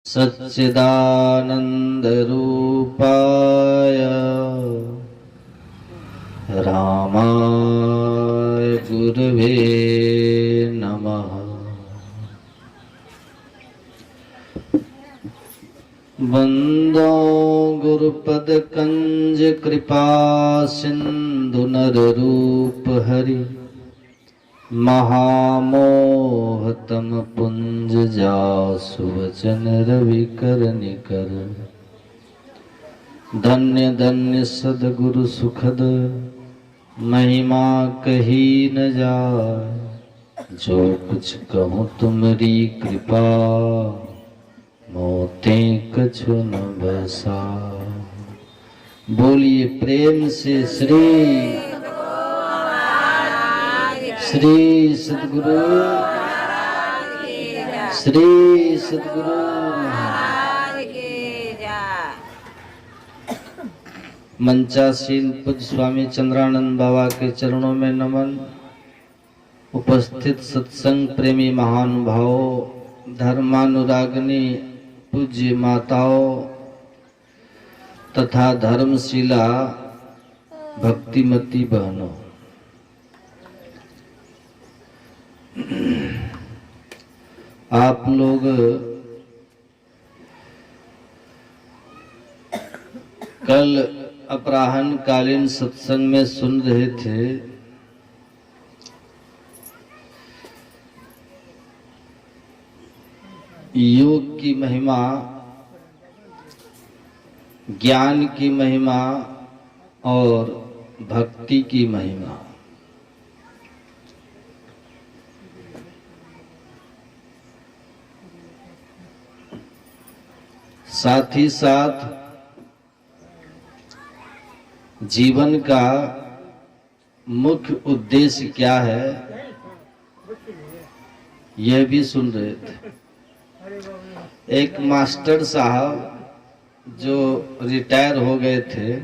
सच्चिदानन्दरूपाय रामाय गुरवे नमः। वन्दो गुरुपदकंज कृपा सिंधु नररूप हरि महामोहतम पुंज जासु वचन रविकर निकर। धन्य धन्य सद्गुरु सुखद महिमा कही न जाय। जो कुछ कहूँ तुमरी कृपा मोते कछु न बसा। बोलिए प्रेम से श्री सद्गुरु श्री सद्गुरु मंचासीन पूज्य स्वामी चंद्रानंद बाबा के चरणों में नमन। उपस्थित सत्संग प्रेमी महानुभावों, धर्मानुरागिनी पूज्य माताओं तथा धर्मशिला भक्तिमती बहनों, आप लोग कल अपराह्न कालीन सत्संग में सुन रहे थे योग की महिमा, ज्ञान की महिमा और भक्ति की महिमा। साथ ही साथ जीवन का मुख्य उद्देश्य क्या है यह भी सुन रहे थे। एक मास्टर साहब जो रिटायर हो गए थे,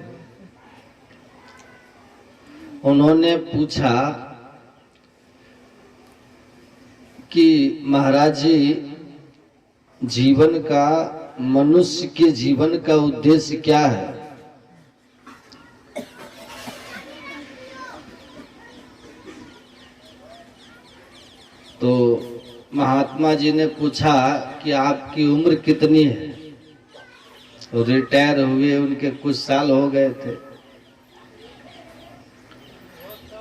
उन्होंने पूछा कि महाराज जी, जीवन का, मनुष्य के जीवन का उद्देश्य क्या है? तो महात्मा जी ने पूछा कि आपकी उम्र कितनी है? तो रिटायर हुए, उनके कुछ साल हो गए थे।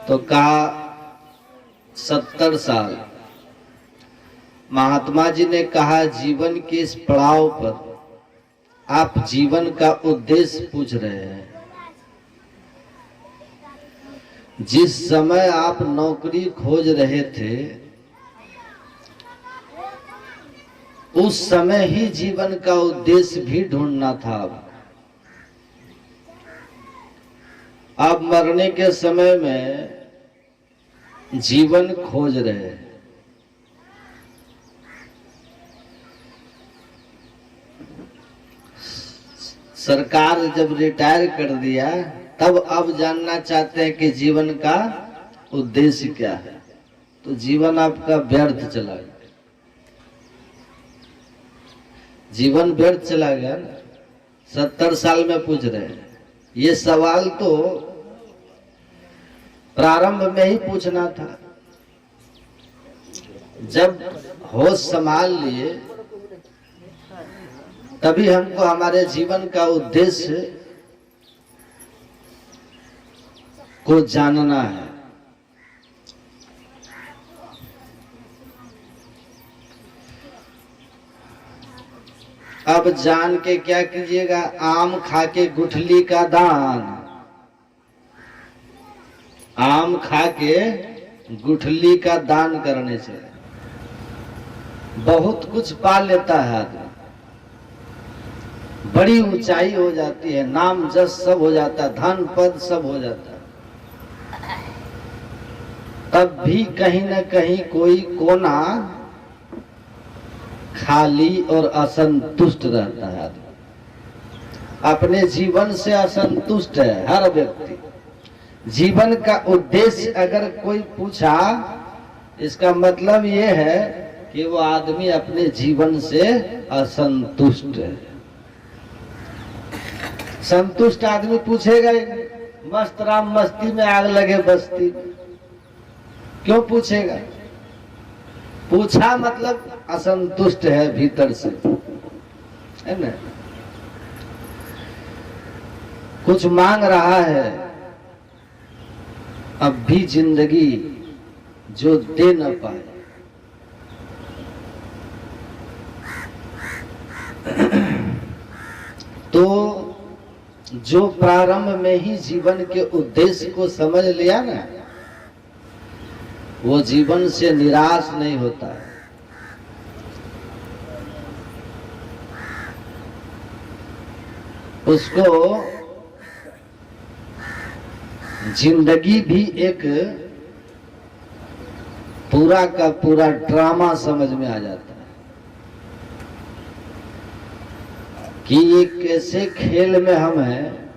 तो कहा 70 साल। महात्मा जी ने कहा जीवन के इस पड़ाव पर आप जीवन का उद्देश्य पूछ रहे हैं। जिस समय आप नौकरी खोज रहे थे उस समय ही जीवन का उद्देश्य भी ढूंढना था। आप मरने के समय में जीवन खोज रहे हैं। सरकार जब रिटायर कर दिया तब अब जानना चाहते हैं कि जीवन का उद्देश्य क्या है। तो जीवन आपका व्यर्थ चला गया, जीवन व्यर्थ चला गया ना। 70 साल में पूछ रहे हैं। ये सवाल तो प्रारंभ में ही पूछना था। जब होश संभाल लिए तभी हमको हमारे जीवन का उद्देश्य को जानना है। अब जान के क्या कीजिएगा? आम खा के गुठली का दान, आम खा के गुठली का दान करने से बहुत कुछ पा लेता है आदमी। बड़ी ऊंचाई हो जाती है, नाम जस सब हो जाता है, धन पद सब हो जाता है। तब भी कहीं न कहीं कोई कोना खाली और असंतुष्ट रहता है आदमी। अपने जीवन से असंतुष्ट है हर व्यक्ति। जीवन का उद्देश्य अगर कोई पूछा, इसका मतलब ये है कि वो आदमी अपने जीवन से असंतुष्ट है। संतुष्ट आदमी पूछेगा ही नहीं। मस्त राम मस्ती में आग लगे बस्ती, क्यों पूछेगा? पूछा मतलब असंतुष्ट है भीतर से, है ना? कुछ मांग रहा है, अब भी जिंदगी जो दे न पाए। तो जो प्रारंभ में ही जीवन के उद्देश्य को समझ लिया ना, वो जीवन से निराश नहीं होता है। उसको जिंदगी भी एक पूरा का पूरा ड्रामा समझ में आ जाता है कि एक ऐसे खेल में हम हैं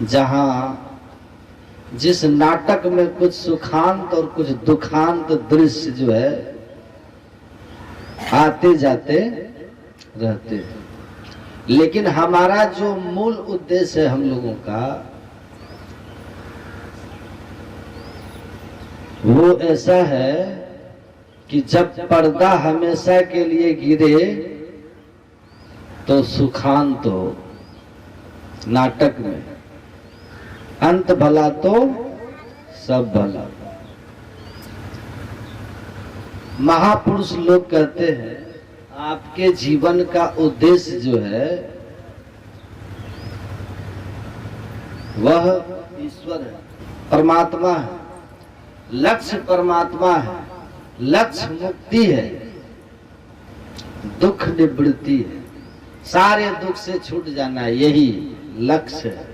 जहां जिस नाटक में कुछ सुखांत और कुछ दुखांत दृश्य जो है आते जाते रहते हैं, लेकिन हमारा जो मूल उद्देश्य है हम लोगों का, वो ऐसा है कि जब पर्दा हमेशा के लिए गिरे तो सुखांत हो नाटक में, अंत भला तो सब भला। महापुरुष लोग कहते हैं आपके जीवन का उद्देश्य जो है वह ईश्वर है, परमात्मा है। लक्ष्य परमात्मा है, लक्ष्य मुक्ति है, दुख निवृत्ति है, सारे दुख से छूट जाना, यही लक्ष्य है।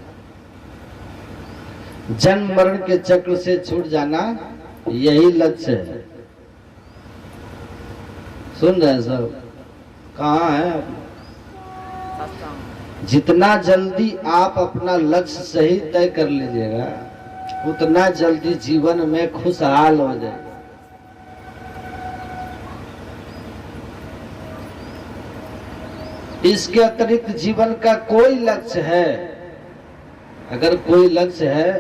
जन्म मरण के चक्र से छूट जाना, यही लक्ष्य है। सुन रहे हैं सब? कहाँ है आप? जितना जल्दी आप अपना लक्ष्य सही तय कर लीजिएगा, उतना जल्दी जीवन में खुशहाल हो जाए। इसके अतिरिक्त जीवन का कोई लक्ष्य है, अगर कोई लक्ष्य है,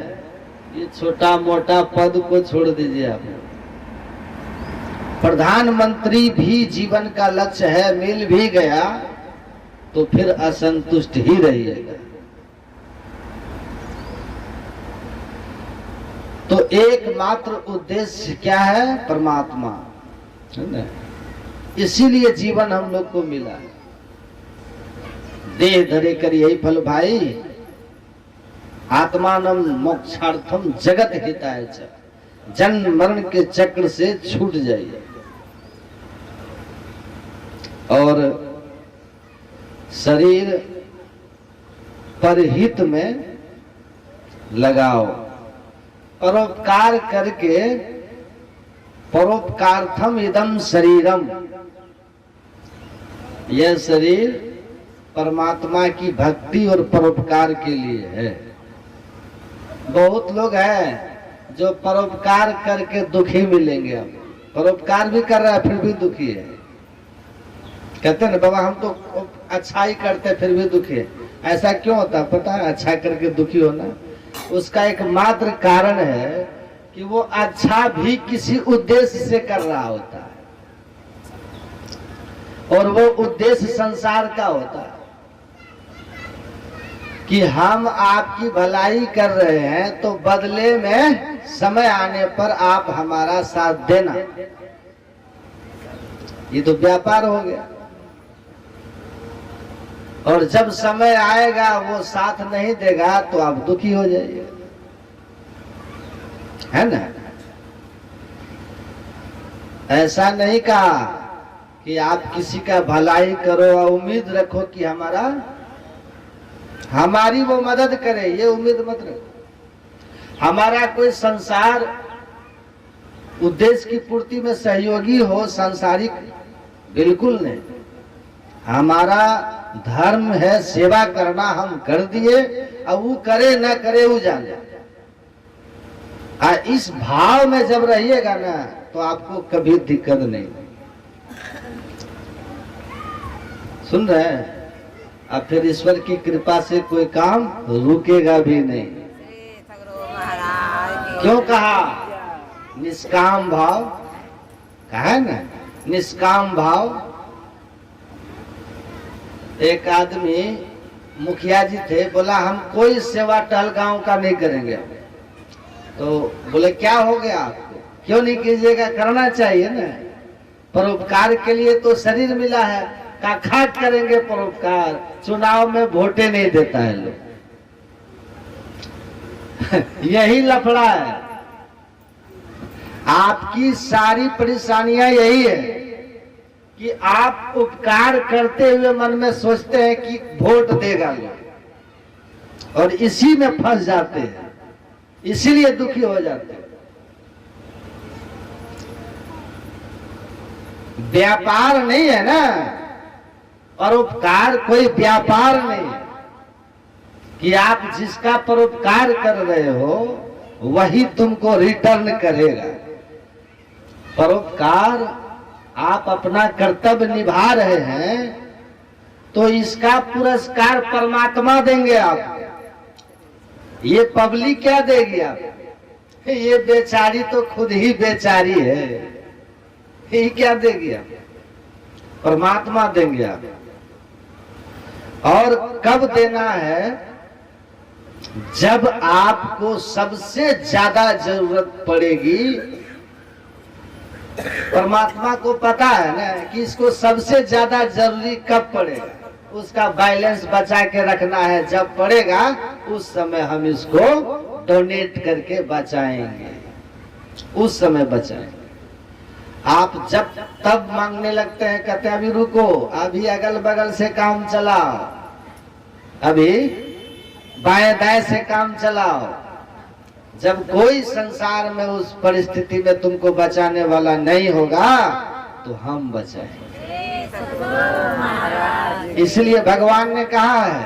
ये छोटा मोटा पद को छोड़ दीजिए आप। प्रधानमंत्री भी जीवन का लक्ष्य है, मिल भी गया तो फिर असंतुष्ट ही रहिएगा। तो एकमात्र उद्देश्य क्या है? परमात्मा, है ना? इसीलिए जीवन हम लोग को मिला है। देह धरे कर यही फल भाई, आत्मानम मोक्षार्थम जगत हिताय च, जन्म मरण के चक्र से छूट जाइए और शरीर परहित में लगाओ। परोपकार करके, परोपकार्थम इदम शरीरम, यह शरीर परमात्मा की भक्ति और परोपकार के लिए है। बहुत लोग हैं जो परोपकार करके दुखी मिलेंगे। अब परोपकार भी कर रहा है फिर भी दुखी है। कहते हैं बाबा हम तो अच्छाई करते फिर भी दुखी है। ऐसा क्यों होता है पता है? अच्छा करके दुखी होना, उसका एकमात्र कारण है कि वो अच्छा भी किसी उद्देश्य से कर रहा होता है, और वो उद्देश्य संसार का होता है कि हम आपकी भलाई कर रहे हैं तो बदले में समय आने पर आप हमारा साथ देना। ये तो व्यापार हो गया। और जब समय आएगा वो साथ नहीं देगा तो आप दुखी हो जाइए, है ना? ऐसा नहीं कहा कि आप किसी का भलाई करो और उम्मीद रखो कि हमारी वो मदद करे, ये उम्मीद मत रखो। हमारा कोई संसार उद्देश्य की पूर्ति में सहयोगी हो, सांसारिक, बिल्कुल नहीं। हमारा धर्म है सेवा करना, हम कर दिए, अब वो करे ना करे वो जाने। इस भाव में जब रहिएगा ना तो आपको कभी दिक्कत नहीं। सुन रहे हैं? अब फिर ईश्वर की कृपा से कोई काम रुकेगा भी नहीं। क्यों कहा? निष्काम भाव कहा है ना, निष्काम भाव। एक आदमी मुखिया जी थे, बोला हम कोई सेवा टहल गांव का नहीं करेंगे। तो बोले क्या हो गया आपको, क्यों नहीं कीजिएगा? करना चाहिए ना, परोपकार के लिए तो शरीर मिला है। का खाट करेंगे परोपकार, चुनाव में वोटे नहीं देता है लोग। यही लफड़ा है। आपकी सारी परेशानियां यही है कि आप उपकार करते हुए मन में सोचते हैं कि वोट देगा लोग, और इसी में फंस जाते हैं, इसीलिए दुखी हो जाते हैं। व्यापार नहीं है ना, परोपकार कोई व्यापार नहीं है कि आप जिसका परोपकार कर रहे हो वही तुमको रिटर्न करेगा। परोपकार आप अपना कर्तव्य निभा रहे हैं तो इसका पुरस्कार परमात्मा देंगे आप। ये पब्लिक क्या देगी आप? ये बेचारी तो खुद ही बेचारी है, ये क्या देगी आप? परमात्मा देंगे आप। और कब देना है? जब आपको सबसे ज्यादा जरूरत पड़ेगी। परमात्मा को पता है ना कि इसको सबसे ज्यादा जरूरी कब पड़ेगा, उसका बैलेंस बचा के रखना है। जब पड़ेगा उस समय हम इसको डोनेट करके बचाएंगे, उस समय बचाएंगे। आप जब तब मांगने लगते हैं, कहते हैं अभी रुको, अभी अगल बगल से काम चलाओ, अभी बाएं दाएं से काम चलाओ। जब कोई संसार में उस परिस्थिति में तुमको बचाने वाला नहीं होगा तो हम बचाएंगे। इसलिए भगवान ने कहा है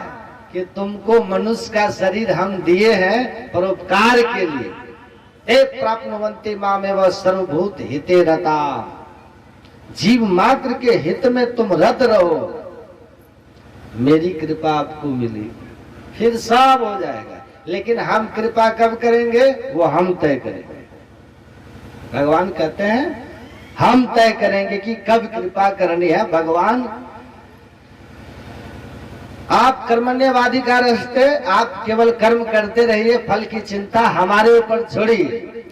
कि तुमको मनुष्य का शरीर हम दिए हैं परोपकार के लिए। ते प्राप्नुवन्ति मामेव सर्वभूत हिते रता। जीव मात्र के हित में तुम रत रहो, मेरी कृपा आपको मिली, फिर सब हो जाएगा। लेकिन हम कृपा कब करेंगे वो हम तय करेंगे। भगवान कहते हैं हम तय करेंगे कि कब कृपा करनी है। भगवान आप कर्मण्यवादी का रास्ते, आप केवल कर्म करते रहिए, फल की चिंता हमारे ऊपर छोड़िए।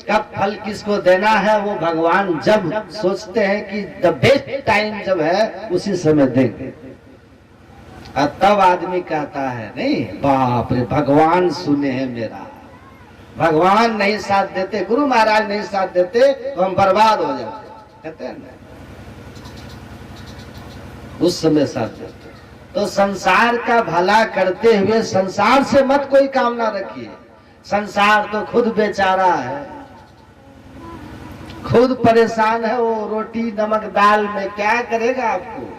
कब फल किसको देना है वो भगवान जब सोचते हैं कि द बेस्ट टाइम जब है उसी समय देंगे। तब आदमी कहता है नहीं बाप रे भगवान सुने हैं मेरा। भगवान नहीं साथ देते, गुरु महाराज नहीं साथ देते तो हम बर्बाद हो जाते, कहते हैं ना, उस समय साथ देते। तो संसार का भला करते हुए संसार से मत कोई कामना रखिए। संसार तो खुद बेचारा है, खुद परेशान है, वो रोटी नमक दाल में क्या करेगा आपको।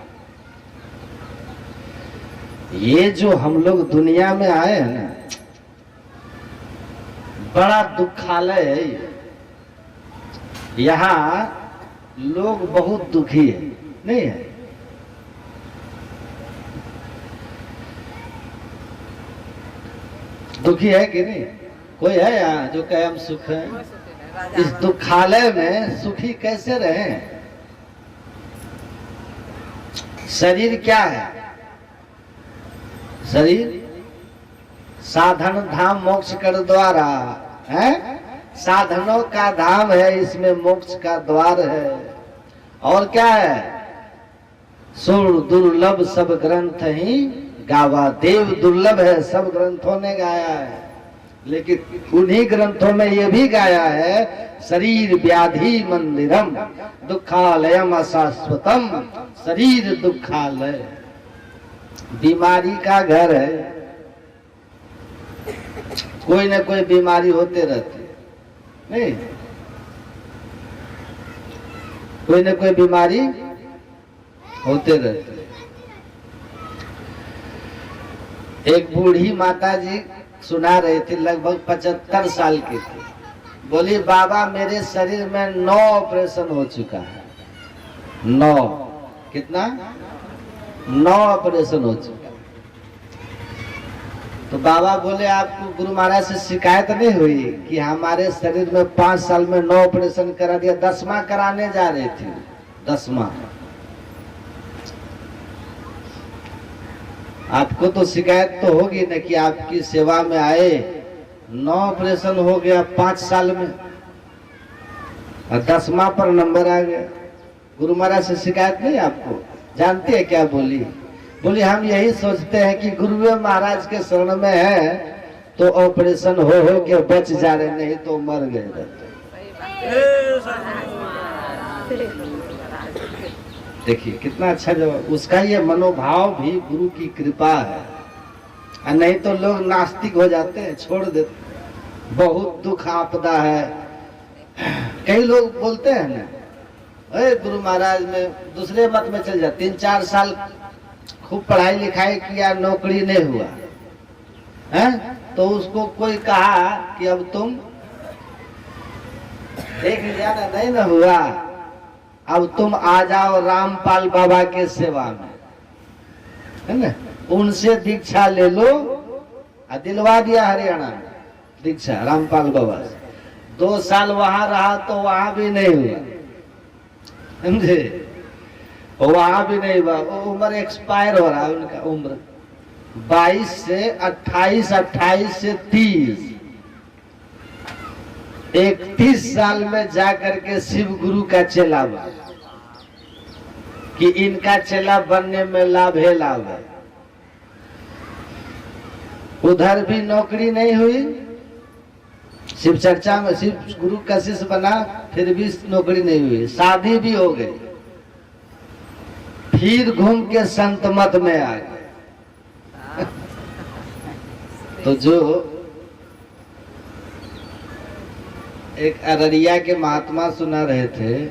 ये जो हम लोग दुनिया में आए हैं ना, बड़ा दुखालय है। यहाँ लोग बहुत दुखी है, नहीं है? दुखी है कि नहीं? कोई है यहाँ जो कहे हम सुख है? इस दुखालय में सुखी कैसे रहे? शरीर क्या है? शरीर साधन धाम मोक्ष कर द्वारा है। साधनों का धाम है, इसमें मोक्ष का द्वार है। और क्या है? सुर दुर्लभ सब ग्रंथ ही गावा। देव दुर्लभ है, सब ग्रंथों ने गाया है, लेकिन उन्हीं ग्रंथों में ये भी गाया है शरीर व्याधि मंदिरम दुखालयम अशाश्वतम। शरीर दुखालय, बीमारी का घर है। कोई न कोई बीमारी होते रहती है, नहीं? कोई न कोई बीमारी होते रहती है। एक बूढ़ी माता जी सुना रही थी, लगभग 75 साल की थी। बोली बाबा मेरे शरीर में 9 ऑपरेशन हो चुका है। 9 कितना? 9 ऑपरेशन हो चुका। तो बाबा बोले आपको गुरु महाराज से शिकायत नहीं हुई कि हमारे शरीर में 5 साल में 9 ऑपरेशन करा दिया, 10वां कराने जा रहे थे, 10वां। आपको तो शिकायत तो होगी ना कि आपकी सेवा में आए, 9 ऑपरेशन हो गया 5 साल में और 10वां पर नंबर आ गया। गुरु महाराज से शिकायत नहीं आपको? जानते हैं क्या बोली? बोली हम यही सोचते हैं कि गुरु महाराज के शरण में है तो ऑपरेशन हो के बच जा रहे, नहीं तो मर गए रहते। देखिए कितना अच्छा जवाब। उसका ये मनोभाव भी गुरु की कृपा है, और नहीं तो लोग नास्तिक हो जाते हैं, छोड़ देते। बहुत दुख आपदा है। कई लोग बोलते हैं ना, अरे गुरु महाराज में दूसरे मत में चल जाते, 3-4 साल खूब पढ़ाई लिखाई किया, नौकरी नहीं हुआ है, तो उसको कोई कहा कि अब तुम देख लिया ना, नहीं ना हुआ, अब तुम आ जाओ रामपाल बाबा के सेवा में, है ना, उनसे दीक्षा ले लो। दिलवा दिया हरियाणा में दीक्षा रामपाल बाबा से। 2 साल वहां रहा तो वहां भी नहीं हुआ, समझे, वहां भी नहीं हुआ। वो उम्र एक्सपायर हो रहा है उनका, उम्र 22 से 28, 28 से 30, 31 साल में जाकर के शिव गुरु का चेला बना कि इनका चेला बनने में लाभ है, लाभ है। उधर भी नौकरी नहीं हुई, शिव चर्चा में शिव गुरु का शिष्य बना, फिर भी नौकरी नहीं हुई। शादी भी हो गई, फिर घूम के संत मत में आ गए। तो जो एक अररिया के महात्मा सुना रहे थे,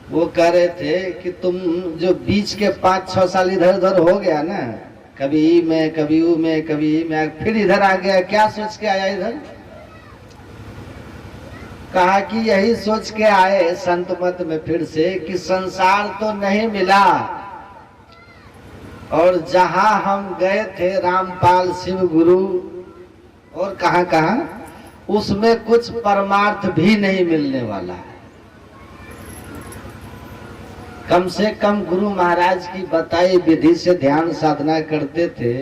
वो कह रहे थे कि तुम जो बीच के 5-6 साल इधर उधर हो गया ना, कभी ई में, कभी ऊ में, कभी ई में, फिर इधर आ गया, क्या सोच के आया इधर? कहा कि यही सोच के आए संत मत में फिर से कि संसार तो नहीं मिला, और जहां हम गए थे रामपाल, शिव गुरु और कहां कहां, उसमें कुछ परमार्थ भी नहीं मिलने वाला है। कम से कम गुरु महाराज की बताई विधि से ध्यान साधना करते थे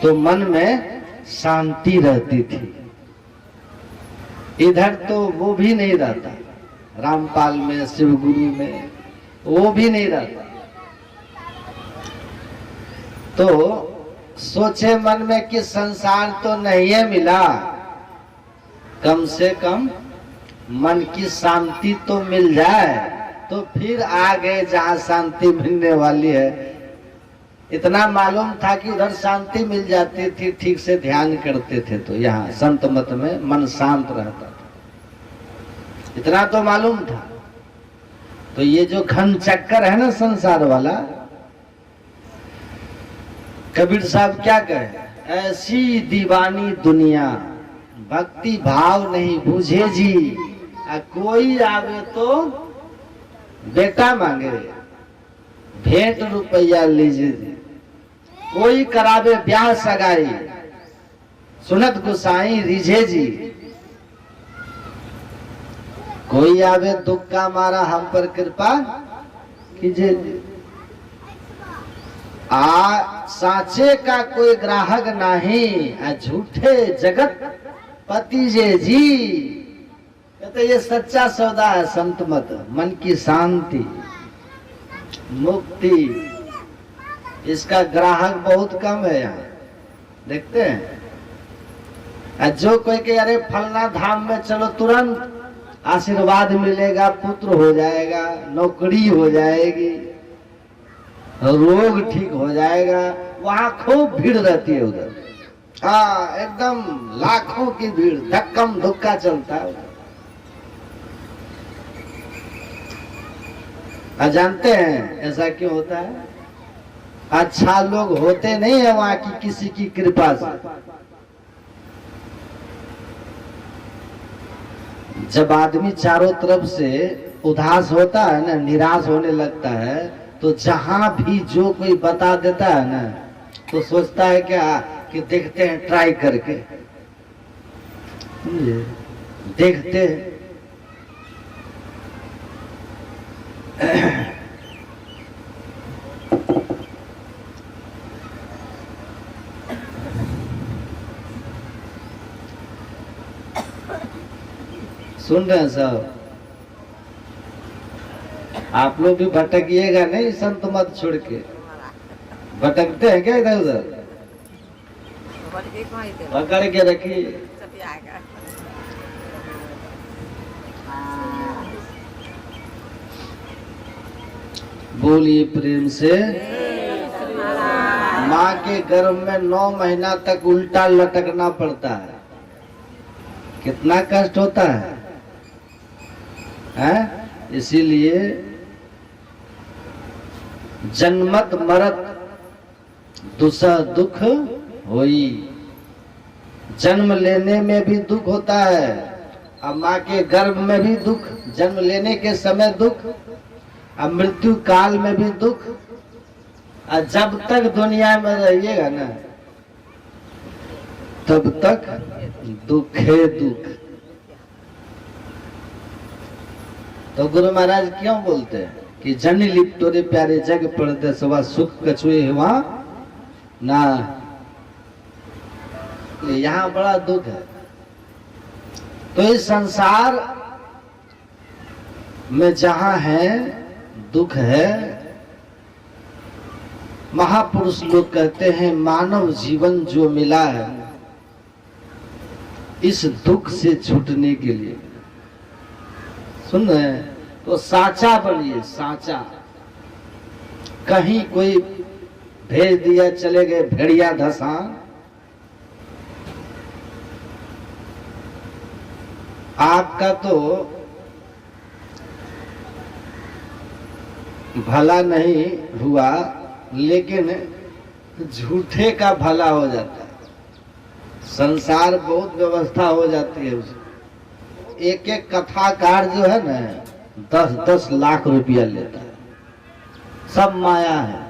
तो मन में शांति रहती थी। इधर तो वो भी नहीं रहता, रामपाल में, शिव गुरु में वो भी नहीं रहता। तो सोचे मन में कि संसार तो नहीं है मिला, कम से कम मन की शांति तो मिल जाए, तो फिर आ गए जहां शांति मिलने वाली है। इतना मालूम था कि उधर शांति मिल जाती थी, ठीक से ध्यान करते थे तो यहाँ संत मत में मन शांत रहता था, इतना तो मालूम था। तो ये जो घन चक्कर है ना संसार वाला, कबीर साहब क्या कहे, ऐसी दीवानी दुनिया भक्ति भाव नहीं बूझे जी, कोई आवे तो बेटा मांगे भेंट रुपया लीजिए जी, कोई करावे ब्याह सगाई सुनत गुसाई रिझे जी, कोई आवे दुख का मारा हम पर कृपा कीजिए। साचे का कोई ग्राहक नहीं, झूठे जगत पति जे जी। कहते ये सच्चा सौदा है संत मत, मन की शांति मुक्ति, इसका ग्राहक बहुत कम है यहाँ, देखते हैं। जो कोई के अरे फलना धाम में चलो तुरंत आशीर्वाद मिलेगा, पुत्र हो जाएगा, नौकरी हो जाएगी, रोग ठीक हो जाएगा, वहां खूब भीड़ रहती है उधर। हाँ, एकदम लाखों की भीड़, धक्कम धुक्का चलता है उधर। जानते हैं ऐसा क्यों होता है? अच्छा लोग होते नहीं है वहां की किसी की कृपा से। जब आदमी चारों तरफ से उदास होता है ना, निराश होने लगता है, तो जहां भी जो कोई बता देता है ना, तो सोचता है क्या कि देखते हैं, ट्राई करके देखते हैं। सुन रहे हैं सब? आप लोग भी भटकिएगा नहीं, संत मत छोड़ के। भटकते हैं क्या इधर उधर? पकड़ के रखिए। बोलिए प्रेम से। माँ के गर्भ में 9 महीना तक उल्टा लटकना पड़ता है। कितना कष्ट होता है, हैं? इसीलिए जन्मत मरत दुसह दुख होई। जन्म लेने में भी दुख होता है, अब माँ के गर्भ में भी दुख, जन्म लेने के समय दुख, अब मृत्यु काल में भी दुख। और जब तक दुनिया में रहिएगा ना, तब तक दुख है दुख। तो गुरु महाराज क्यों बोलते हैं कि जन लिप्टोरे प्यारे जग पड़ते सवा सुख कछुए हुआ ना। यहाँ बड़ा दुख है। तो इस संसार में जहां है दुख है, महापुरुष लोग कहते हैं मानव जीवन जो मिला है इस दुख से छूटने के लिए। सुन रहे हैं? तो साचा बनिए, साचा। कहीं कोई भेज दिया, चले गए भेड़िया धसान, आपका तो भला नहीं हुआ, लेकिन झूठे का भला हो जाता है। संसार बहुत व्यवस्था हो जाती है उसकी। एक एक कथाकार जो है ना 10-10 लाख रुपया लेता है। सब माया है,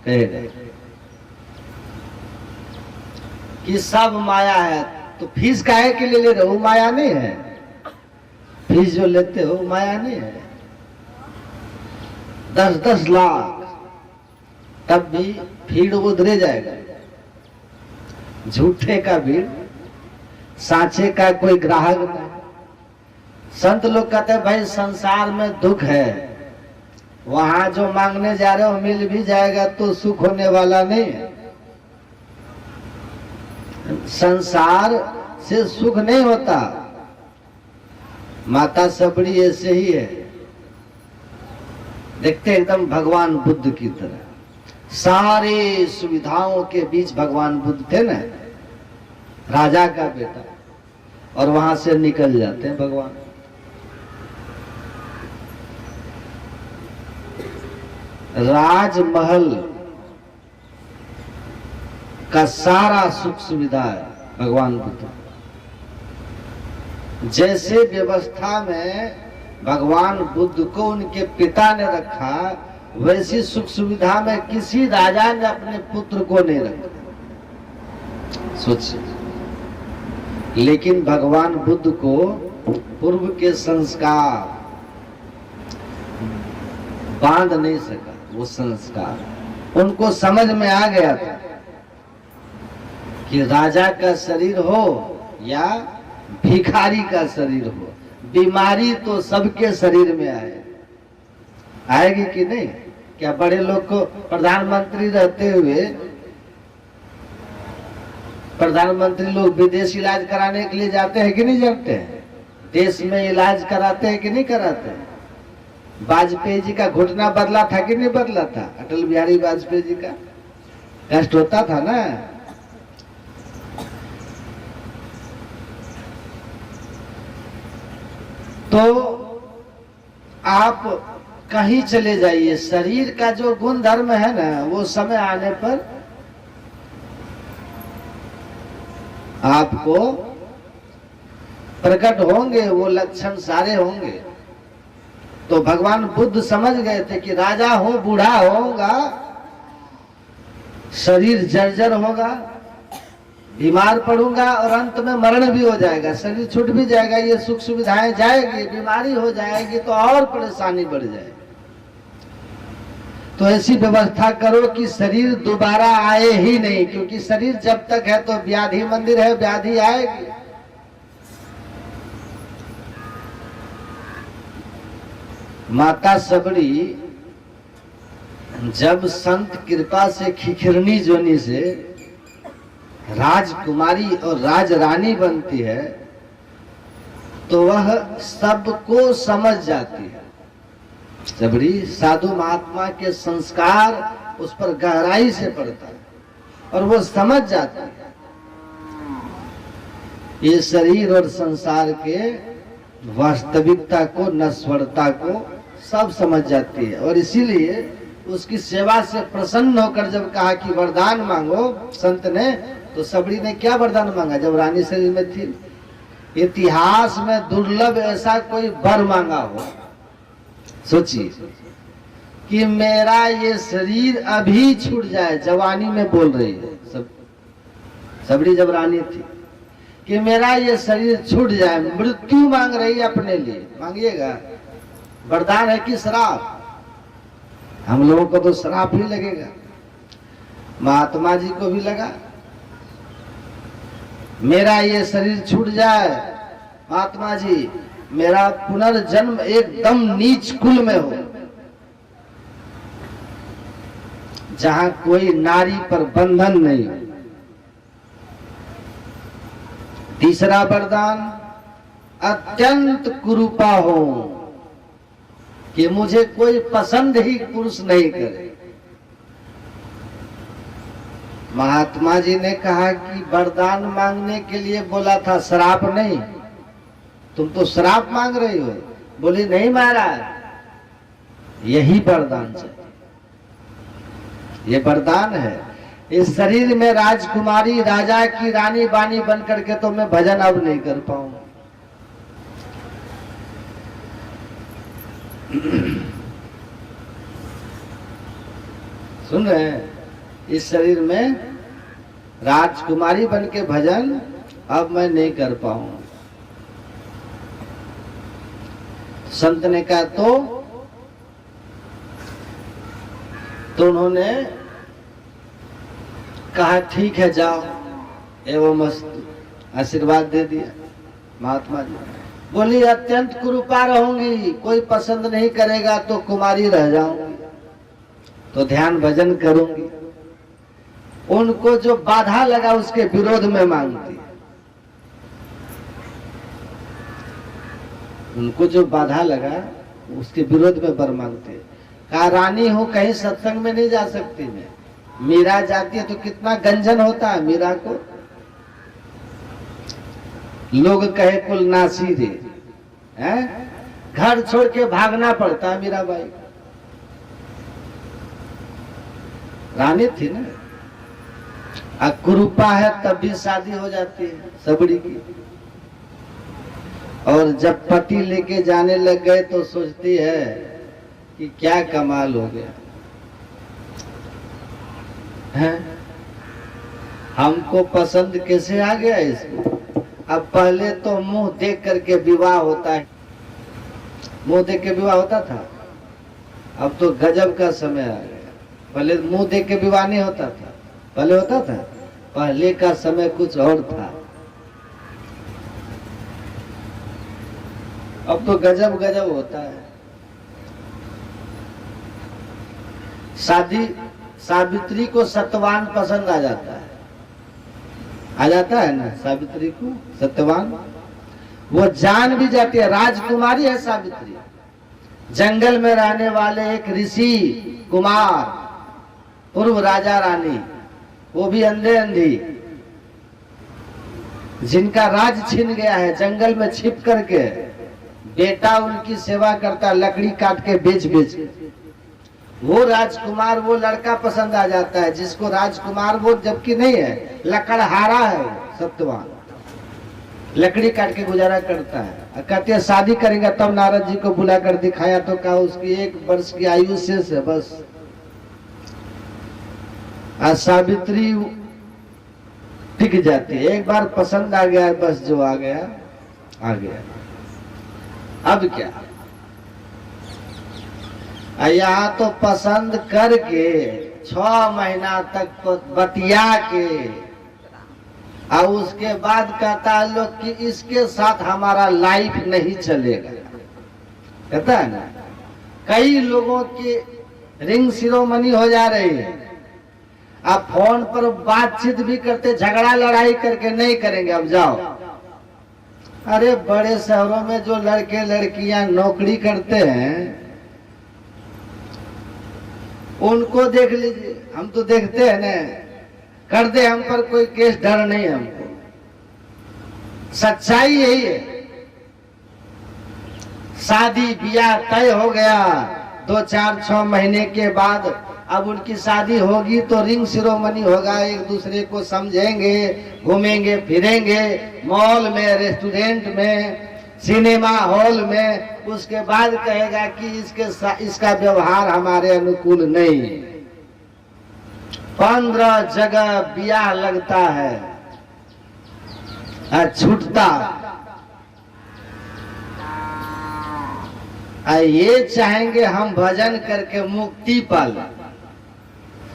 कहे गए कि सब माया है। तो फीस काहे के लिए ले रहे हो? माया नहीं है। फीस जो लेते हो माया नहीं है। 10-10 लाख, तब भी भीड़ उधरे जाएगा। झूठे का भीड़, सांचे का कोई ग्राहक नहीं। संत लोग कहते हैं भाई संसार में दुख है, वहां जो मांगने जा रहे हो मिल भी जाएगा तो सुख होने वाला नहीं है। संसार से सुख नहीं होता। माता सबड़ी ऐसे ही है, देखते एकदम भगवान बुद्ध की तरह। सारे सुविधाओं के बीच भगवान बुद्ध थे ना, राजा का बेटा, और वहां से निकल जाते हैं भगवान। राजमहल का सारा सुख सुविधा है भगवान बुद्ध। जैसे व्यवस्था में भगवान बुद्ध को उनके पिता ने रखा, वैसी सुख सुविधा में किसी राजा ने अपने पुत्र को नहीं रखा। सोचिए। लेकिन भगवान बुद्ध को पूर्व के संस्कार बांध नहीं सका। वो संस्कार उनको समझ में आ गया था कि राजा का शरीर हो या भिखारी का शरीर हो, बीमारी तो सबके शरीर में आएगी कि नहीं? क्या बड़े लोग को प्रधानमंत्री रहते हुए प्रधानमंत्री लोग विदेश इलाज कराने के लिए जाते हैं कि नहीं जाते हैं? देश में इलाज कराते हैं कि नहीं कराते हैं? वाजपेयी जी का घुटना बदला था कि नहीं बदला था? अटल बिहारी वाजपेयी जी का कष्ट होता था ना। तो आप कहीं चले जाइए, शरीर का जो गुण धर्म है ना, वो समय आने पर आपको प्रकट होंगे, वो लक्षण सारे होंगे। तो भगवान बुद्ध समझ गए थे कि राजा हो, बूढ़ा होगा, शरीर जर्जर होगा, बीमार पड़ूंगा और अंत में मरण भी हो जाएगा, शरीर छूट भी जाएगा, ये सुख सुविधाएं जाएगी, बीमारी हो जाएगी तो और परेशानी बढ़ जाएगी। तो ऐसी व्यवस्था करो कि शरीर दोबारा आए ही नहीं, क्योंकि शरीर जब तक है तो व्याधि मंदिर है, व्याधि आएगी। माता सबरी जब संत कृपा से खिखिरनी जोनी से राजकुमारी और राजरानी बनती है तो वह सबको समझ जाती है। सबरी साधु महात्मा के संस्कार उस पर गहराई से पड़ता है और वो समझ जाती है। ये शरीर और संसार के वास्तविकता को, नश्वरता को सब समझ जाती है और इसीलिए उसकी सेवा से प्रसन्न होकर जब कहा कि वरदान मांगो संत ने, तो सबरी ने क्या वरदान मांगा जब रानी शरीर में थी? इतिहास में दुर्लभ ऐसा कोई वर मांगा हो। सोचिए कि मेरा ये शरीर अभी छूट जाए, जवानी में बोल रही है सबरी जब रानी थी कि मेरा ये शरीर छूट जाए, मृत्यु मांग रही है अपने लिए। मांगिएगा, वरदान है कि श्राप? हम लोगों को तो श्राप ही लगेगा, महात्मा जी को भी लगा। मेरा ये शरीर छूट जाए महात्मा जी, मेरा पुनर्जन्म एकदम नीच कुल में हो, जहां कोई नारी पर बंधन नहीं। तीसरा वरदान, अत्यंत कुरूपा हो, कि मुझे कोई पसंद ही पुरुष नहीं करे। महात्मा जी ने कहा कि वरदान मांगने के लिए बोला था, श्राप नहीं। तुम तो श्राप मांग रही हो। बोली नहीं महाराज, यही वरदान चाहिए, ये वरदान है। इस शरीर में राजकुमारी, राजा की रानी बानी बन करके तो मैं भजन अब नहीं कर पाऊंगा। सुन रहे हैं? इस शरीर में राजकुमारी बन के भजन अब मैं नहीं कर पाऊंगा। संत ने कहा तो उन्होंने कहा ठीक है जाओ, एवं मस्त आशीर्वाद दे दिया महात्मा जी। बोली अत्यंत कुरूपा रहूंगी, कोई पसंद नहीं करेगा तो कुमारी रह जाऊंगी, तो ध्यान भजन करूंगी। उनको जो बाधा लगा उसके विरोध में मांगती, उनको जो बाधा लगा उसके विरोध में वर मांगते। कहा रानी हो, कहीं सत्संग में नहीं जा सकती मैं। मीरा जाती है तो कितना गंजन होता है मीरा को, लोग कहे कुल नासी रे, हैं? घर छोड़ के भागना पड़ता है मीराबाई। रानी थी ना, कुरूपा है तब भी शादी हो जाती है सबड़ी की। और जब पति लेके जाने लग गए तो सोचती है कि क्या कमाल हो गया है, हमको पसंद कैसे आ गया इसको। अब पहले तो मुंह देख करके विवाह होता है, मुंह देख के विवाह होता था, अब तो गजब का समय आ गया। पहले मुंह देख के विवाह नहीं होता था, पहले होता था, पहले का समय कुछ और था। अब तो गजब गजब होता है। शादी सावित्री को सत्यवान पसंद आ जाता है ना, सावित्री को सत्यवान। वो जान भी जाती है, राजकुमारी है सावित्री। जंगल में रहने वाले एक ऋषि कुमार, पूर्व राजा रानी, वो भी अंधे अंधी, जिनका राज छिन गया है, जंगल में छिप करके बेटा उनकी सेवा करता है, लकड़ी काट के बेच बेच। वो राजकुमार, वो लड़का पसंद आ जाता है जिसको राजकुमार वो जबकि नहीं है, लकड़हारा है, सत्यवान, लकड़ी काट के गुजारा करता है। कहते हैं शादी करेंगे, तब नारद जी को बुला कर दिखाया तो कहा उसकी 1 वर्ष की आयु शेष है बस। आज सावित्री टिक जाती है, एक बार पसंद आ गया बस, जो आ गया आ गया। अब क्या, यहाँ तो पसंद करके 6 महीना तक बतिया के और उसके बाद कहता है लोग कि इसके साथ हमारा लाइफ नहीं चलेगा। कहता है ना, कई लोगों की रिंग सिरोमनी हो जा रही है, आप फोन पर बातचीत भी करते, झगड़ा लड़ाई करके नहीं करेंगे, अब जाओ। अरे बड़े शहरों में जो लड़के लड़कियां नौकरी करते हैं उनको देख लीजिए, हम तो देखते हैं ना, कर दे हम पर कोई केस, डर नहीं हमको। सच्चाई यही है। शादी ब्याह तय हो गया, 2, 4, 6 महीने के बाद अब उनकी शादी होगी तो रिंग सिरोमनी होगा, एक दूसरे को समझेंगे, घूमेंगे फिरेंगे, मॉल में, रेस्टोरेंट में, सिनेमा हॉल में। उसके बाद कहेगा कि इसका व्यवहार हमारे अनुकूल नहीं। 15 जगह ब्याह लगता है, छूटता। ये चाहेंगे हम भजन करके मुक्ति पाल,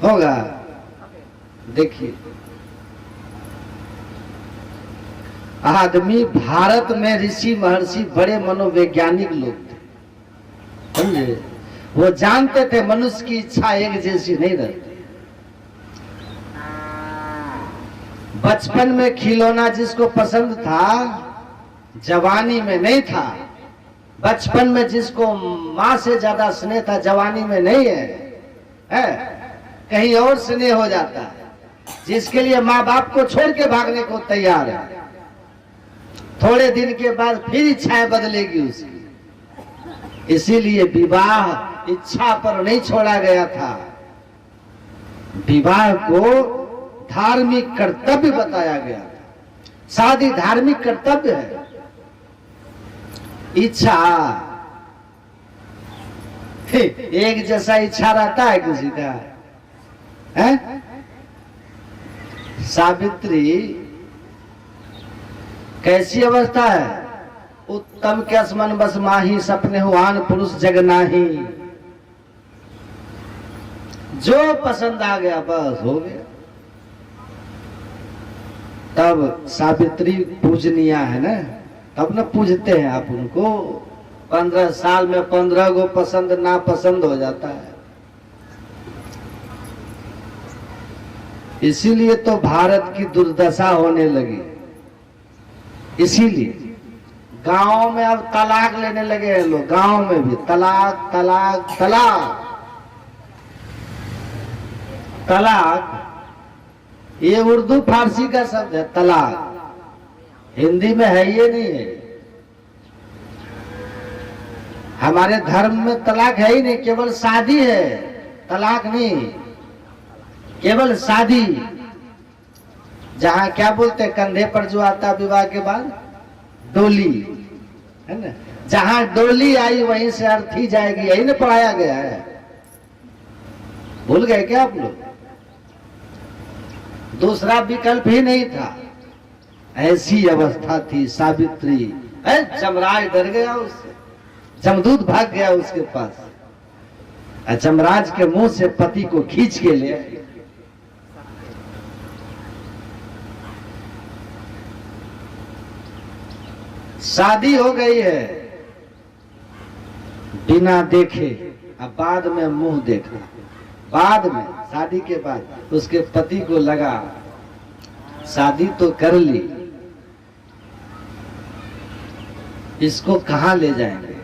होगा? देखिए, आदमी, भारत में ऋषि महर्षि बड़े मनोवैज्ञानिक लोग थे, समझे? वो जानते थे मनुष्य की इच्छा एक जैसी नहीं रहती। बचपन में खिलौना जिसको पसंद था, जवानी में नहीं था। बचपन में जिसको माँ से ज्यादा स्नेह था, जवानी में नहीं है, कहीं और स्नेह हो जाता है। जिसके लिए माँ बाप को छोड़ के भागने को तैयार है, थोड़े दिन के बाद फिर इच्छाएं बदलेगी उसकी। इसीलिए विवाह इच्छा पर नहीं छोड़ा गया था, विवाह को धार्मिक कर्तव्य बताया गया था। शादी धार्मिक कर्तव्य है। इच्छा, एक जैसा इच्छा रहता है किसी का, है? सावित्री कैसी अवस्था है? उत्तम के स्मन बस माही, सपने हुआन पुरुष जग नाही। जो पसंद आ गया बस हो गया। तब सावित्री पूजनीय है ना, तब न पूजते हैं आप उनको। 15 साल में 15 को पसंद ना पसंद हो जाता है। इसीलिए तो भारत की दुर्दशा होने लगी। इसीलिए गांव में अब तलाक लेने लगे हैं लोग, गांव में भी तलाक तलाक तलाक तलाक। ये उर्दू फारसी का शब्द है तलाक, हिंदी में है ये नहीं है। हमारे धर्म में तलाक है ही नहीं, केवल शादी है, तलाक नहीं, केवल शादी। जहां क्या बोलते हैं, कंधे पर जो आता विवाह के बाद, डोली, है ना? जहां डोली आई वहीं से अर्थी जाएगी, यही ना पढ़ाया गया है। भूल गए क्या आप लोग? दूसरा विकल्प ही नहीं था। ऐसी अवस्था थी सावित्री। जमराज डर गया उससे, जमदूत भाग गया उसके पास। जमराज के मुंह से पति को खींच के ले आई। शादी हो गई है बिना देखे, अब बाद में मुंह देखा। बाद में, शादी के बाद उसके पति को लगा शादी तो कर ली, इसको कहां ले जाएंगे?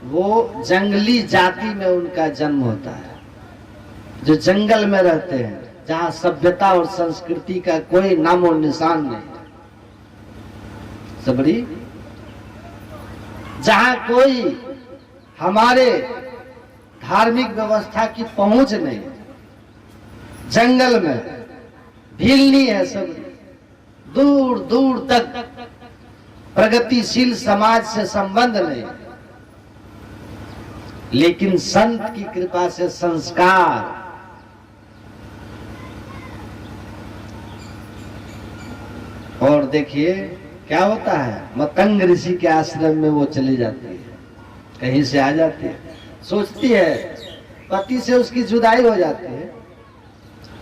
वो जंगली जाति में उनका जन्म होता है, जो जंगल में रहते हैं, जहां सभ्यता और संस्कृति का कोई नामो निशान नहीं। सबरी, जहां कोई हमारे धार्मिक व्यवस्था की पहुंच नहीं, जंगल में भीलनी है सब, दूर दूर तक प्रगतिशील समाज से संबंध नहीं, लेकिन संत की कृपा से संस्कार। और देखिए क्या होता है, मतंग ऋषि के आश्रम में वो चली जाती है, कहीं से आ जाती है, सोचती है पति से उसकी जुदाई हो जाती है,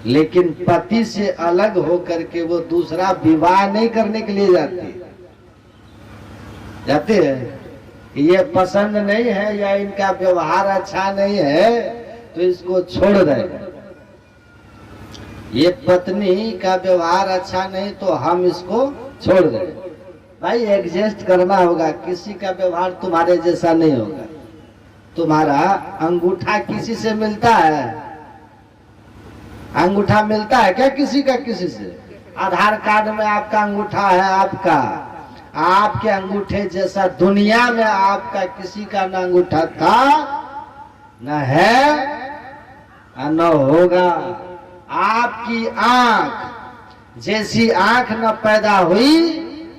लेकिन पति से अलग होकर के वो दूसरा विवाह नहीं करने के लिए जाती है। ये पसंद नहीं है या इनका व्यवहार अच्छा नहीं है तो इसको छोड़ देगा। ये पत्नी का व्यवहार अच्छा नहीं तो हम इसको छोड़ देंगे। भाई एडजस्ट करना होगा, किसी का व्यवहार तुम्हारे जैसा नहीं होगा। तुम्हारा अंगूठा किसी से मिलता है? अंगूठा मिलता है क्या किसी का किसी से? आधार कार्ड में आपका अंगूठा है, आपके अंगूठे जैसा दुनिया में आपका किसी का न अंगूठा था, न है, न होगा। आपकी आंख जैसी आंख न पैदा हुई,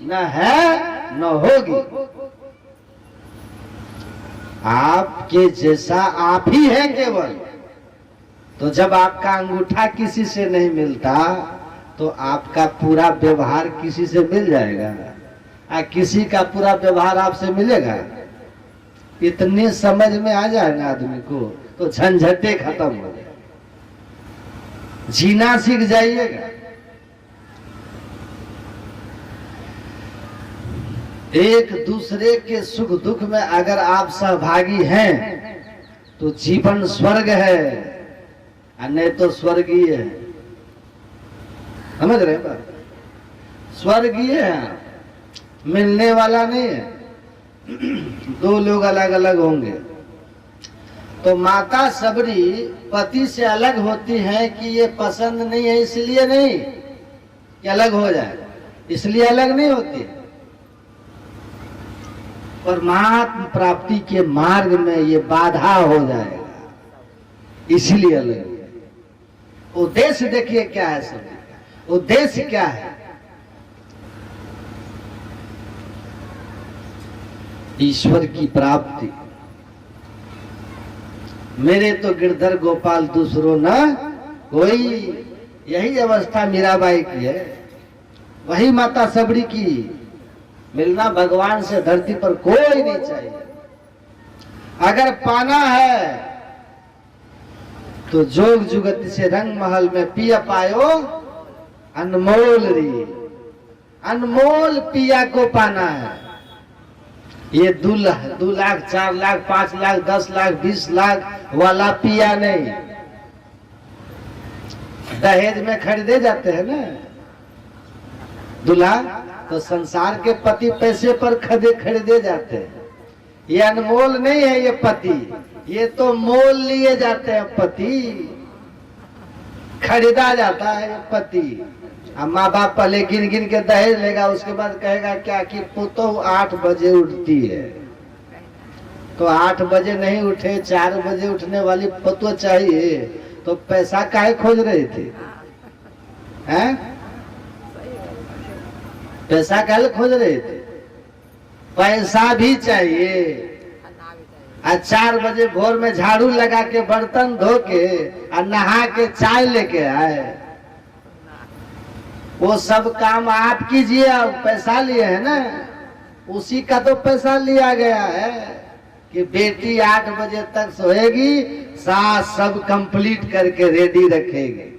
न है, न होगी। आपके जैसा आप ही है केवल। तो जब आपका अंगूठा किसी से नहीं मिलता तो आपका पूरा व्यवहार किसी से मिल जाएगा, किसी का पूरा व्यवहार आपसे मिलेगा। इतने समझ में आ जाए ना आदमी को तो झंझटे खत्म हो जाए, जीना सीख जाइएगा। एक दूसरे के सुख दुख में अगर आप सहभागी हैं तो जीवन स्वर्ग है, और नहीं तो स्वर्गीय है। समझ रहे हैं? स्वर्गीय है, मिलने वाला नहीं है। दो लोग अलग अलग होंगे तो माता सबरी पति से अलग होती है कि ये पसंद नहीं है इसलिए नहीं कि अलग हो जाए, इसलिए अलग नहीं होती। परमात्म प्राप्ति के मार्ग में ये बाधा हो जाएगा, इसलिए अलग। उद्देश्य देखिए क्या है सभी का, उद्देश्य क्या है? ईश्वर की प्राप्ति। मेरे तो गिरधर गोपाल दूसरों न कोई, यही अवस्था मीराबाई की है, वही माता सबरी की। मिलना भगवान से धरती पर कोई नहीं चाहिए। अगर पाना है तो जोग जुगति से रंग महल में पिया पायो अनमोल री। अनमोल पिया को पाना है। ये 2 लाख 4 लाख 5 लाख 10 लाख 20 लाख वाला पिया नहीं। दहेज में खरीदे जाते हैं ना दूल्हा, तो संसार के पति पैसे पर खरीदे जाते हैं। ये अनमोल नहीं है ये पति, ये तो मोल लिए जाते हैं पति, खरीदा जाता है ये पति। माँ बाप पहले गिन गिन के दहेज लेगा, उसके बाद कहेगा क्या कि पुतो 8 बजे उठती है, तो 8 बजे नहीं उठे, 4 बजे उठने वाली पुतो चाहिए, तो पैसा काहे खोज रहे थे? हैं? पैसा काहे खोज रहे थे? पैसा भी चाहिए। आज 4 बजे भोर में झाड़ू लगा के बर्तन धो के और नहा के चाय लेके आए, वो सब काम आप कीजिए। और पैसा लिए है ना, उसी का तो पैसा लिया गया है कि बेटी 8 बजे तक सोएगी, सास सब कंप्लीट करके रेडी रखेगी।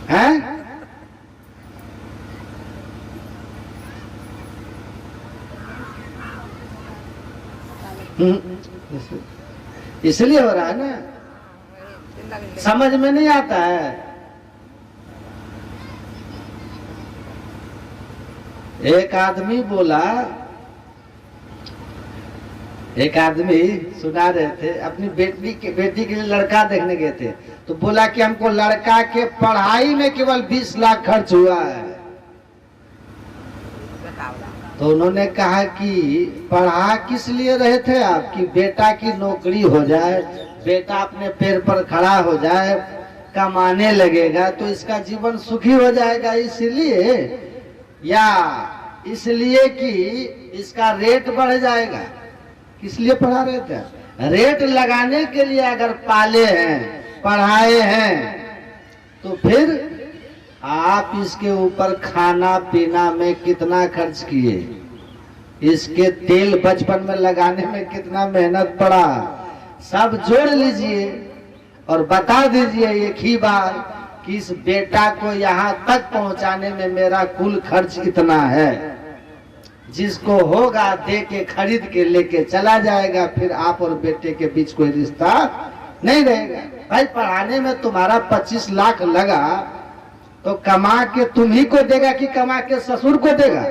हैं? इसलिए हो रहा है ना, समझ में नहीं आता है। एक आदमी बोला, एक आदमी सुना रहे थे, अपनी बेटी के लिए लड़का देखने गए थे, तो बोला कि हमको लड़का के पढ़ाई में केवल 20 लाख खर्च हुआ है। तो उन्होंने कहा कि पढ़ा किस लिए रहे थे आप? कि बेटा की नौकरी हो जाए, बेटा अपने पैर पर खड़ा हो जाए, कमाने लगेगा तो इसका जीवन सुखी हो जाएगा, इसलिए? या इसलिए कि इसका रेट बढ़ जाएगा। किस लिए पढ़ा रहे थे? रेट लगाने के लिए अगर पाले हैं, पढ़ाए हैं, तो फिर आप इसके ऊपर खाना पीना में कितना खर्च किए, इसके तेल बचपन में लगाने में कितना मेहनत पड़ा, सब जोड़ लीजिए और बता दीजिए एक ही बार कि इस बेटा को यहाँ तक पहुँचाने में मेरा कुल खर्च इतना है। जिसको होगा दे के खरीद के लेके चला जाएगा, फिर आप और बेटे के बीच कोई रिश्ता नहीं रहेगा। भाई पढ़ाने में तुम्हारा 25 लाख लगा तो कमा के तुम ही को देगा कि कमा के ससुर को देगा?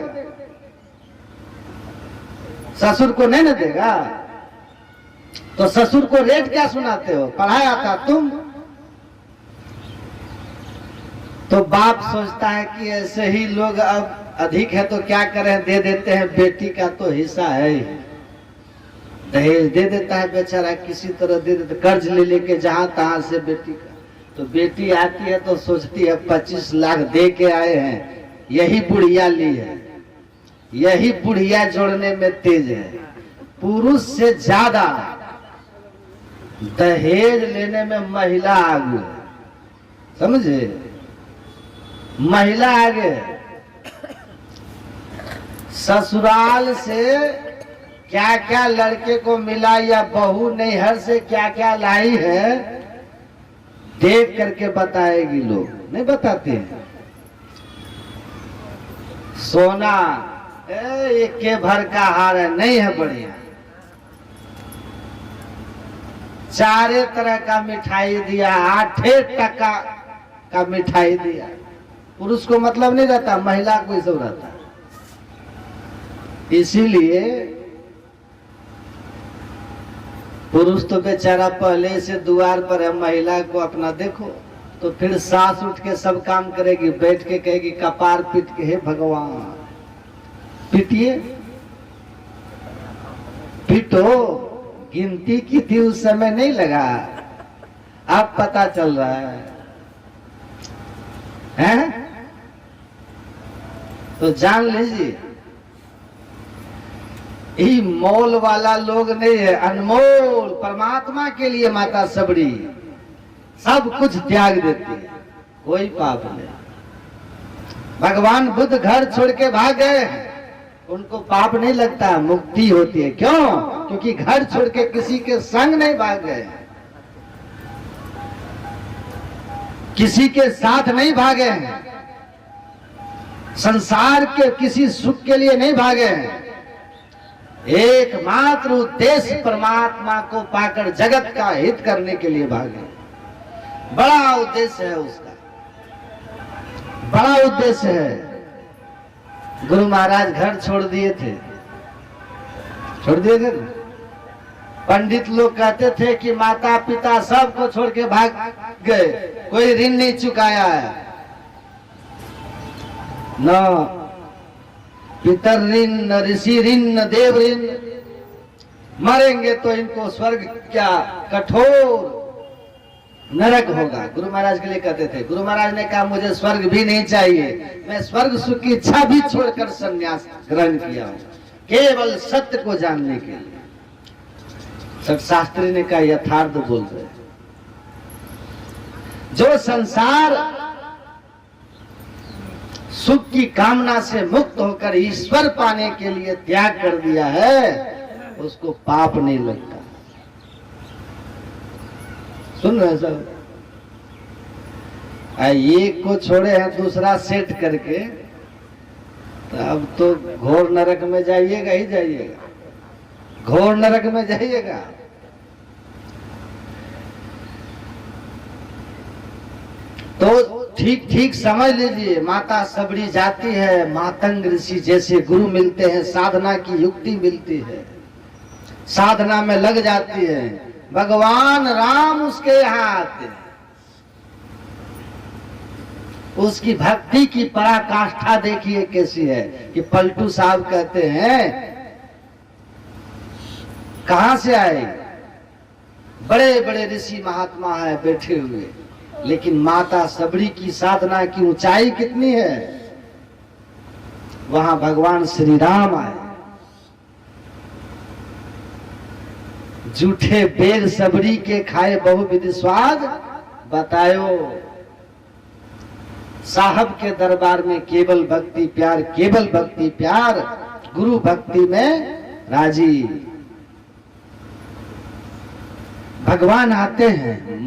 ससुर को नहीं ना देगा। तो ससुर को रेट क्या सुनाते हो? पढ़ाया था तुम। तो बाप सोचता है कि ऐसे ही लोग अब अधिक है तो क्या करें, दे देते हैं, बेटी का तो हिस्सा है, दहेज दे देता है बेचारा, किसी तरह दे देता, कर्ज ले लेके जहां तहां से बेटी का। तो बेटी आती है तो सोचती है 25 लाख दे के आए हैं, यही बुढ़िया ली है, यही बुढ़िया जोड़ने में तेज है। पुरुष से ज्यादा दहेज लेने में महिला आगे, समझे? महिला आगे। ससुराल से क्या क्या लड़के को मिला या बहू नैहर से क्या क्या लाई है, देख करके बताएगी। लोग नहीं बताते हैं। सोना एक के भर का हार है, नहीं है बढ़िया, चारे तरह का मिठाई दिया, 8 टका का मिठाई दिया। पुरुष को मतलब नहीं रहता, महिला को ही सब रहता। इसीलिए पुरुष तो बेचारा पहले से द्वार पर है, महिला को अपना देखो। तो फिर सास उठ के सब काम करेगी, बैठ के कहेगी कपार पीट के, हे भगवान पीटिए, पीटो। गिनती की थी उस समय नहीं लगा, अब पता चल रहा है? तो जान लीजिए ये मोल वाला लोग नहीं है, अनमोल परमात्मा के लिए माता सबरी सब कुछ त्याग देती है, कोई पाप नहीं। भगवान बुद्ध घर छोड़ के भाग गए, उनको पाप नहीं लगता, मुक्ति होती है। क्यों? क्योंकि घर छोड़ के किसी के संग नहीं भाग गए, किसी के साथ नहीं भागे हैं, संसार के किसी सुख के लिए नहीं भागे हैं। एकमात्र उद्देश्य परमात्मा को पाकर जगत का हित करने के लिए भागे। बड़ा उद्देश्य है उसका, बड़ा उद्देश्य है। गुरु महाराज घर छोड़ दिए थे, छोड़ दिए थे। पंडित लोग कहते थे कि माता पिता सबको छोड़ के भाग गए, कोई ऋण नहीं चुकाया है, न पितर ऋण, न ऋषि ऋण, न देव ऋण। मरेंगे तो इनको स्वर्ग क्या कठोर नरक होगा। गुरु महाराज के लिए कहते थे। गुरु महाराज ने कहा मुझे स्वर्ग भी नहीं चाहिए, मैं स्वर्ग सुख की इच्छा भी छोड़कर संन्यास ग्रहण किया हूं, केवल सत्य को जानने के लिए। शास्त्री ने कहा यथार्थ बोल रहे। जो संसार सुख की कामना से मुक्त होकर ईश्वर पाने के लिए त्याग कर दिया है, उसको पाप नहीं लगता। सुन रहे सब? एक को छोड़े हैं दूसरा सेट करके, तो अब तो घोर नरक में जाइएगा ही जाइएगा, घोर नरक में जाइएगा। तो ठीक ठीक समझ लीजिए, माता सबरी जाती है, मातंग ऋषि जैसे गुरु मिलते हैं, साधना की युक्ति मिलती है, साधना में लग जाती है, भगवान राम उसके यहाँ आते हैं। उसकी भक्ति की पराकाष्ठा देखिए कैसी है कि पलटू साहब कहते हैं कहां से आए? बड़े बड़े ऋषि महात्मा है बैठे हुए, लेकिन माता सबरी की साधना की ऊंचाई कितनी है। वहां भगवान श्री राम आए। जूठे बेर सबरी के खाए बहुविध स्वाद बतायो। साहब के दरबार में केवल भक्ति प्यार, केवल भक्ति प्यार, गुरु भक्ति में राजी। भगवान आते हैं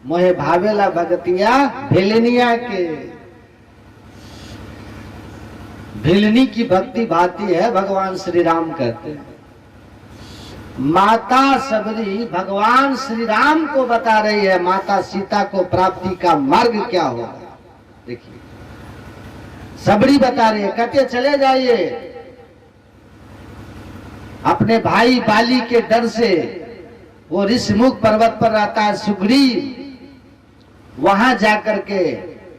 मोहे भावेला भगतिया भिलनिया के। भिलनी की भक्ति भाती है, भगवान श्री राम कहते हैं। माता सबरी भगवान श्री राम को बता रही है माता सीता को प्राप्ति का मार्ग क्या होगा। देखिए सबरी बता रही है, कहते चले जाइए अपने भाई बाली के डर से। वो ऋषिमुख पर्वत पर रहता है सुग्रीव, वहां जाकर के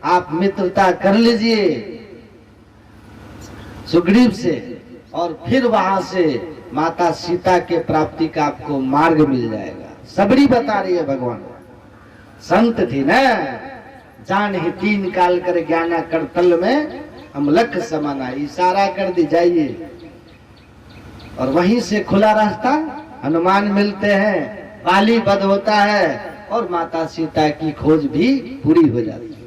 आप मित्रता कर लीजिए सुग्रीव से, और फिर वहां से माता सीता के प्राप्ति का आपको मार्ग मिल जाएगा। सबरी बता रही है भगवान। संत थी ना, जान ही तीन काल कर ज्ञाना करतल में हम लख समाना, इशारा कर दी जाइए, और वहीं से खुला रास्ता हनुमान मिलते हैं, बाली वध होता है और माता सीता की खोज भी पूरी हो जाती है।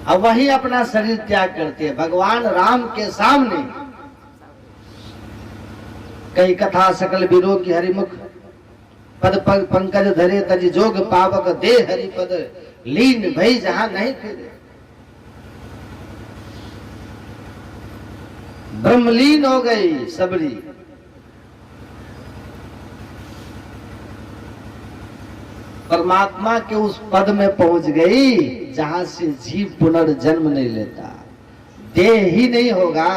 अब वही अपना शरीर त्याग करते हैं भगवान राम के सामने। कई कथा सकल वीरों की हरिमुख पद पंकज धरे तज जोग पावक दे हरिपद लीन भई जहां नहीं फिरे। ब्रह्मलीन हो गई सबरी। परमात्मा के उस पद में पहुंच गई जहां से जीव पुनर्जन्म नहीं लेता। देह ही नहीं होगा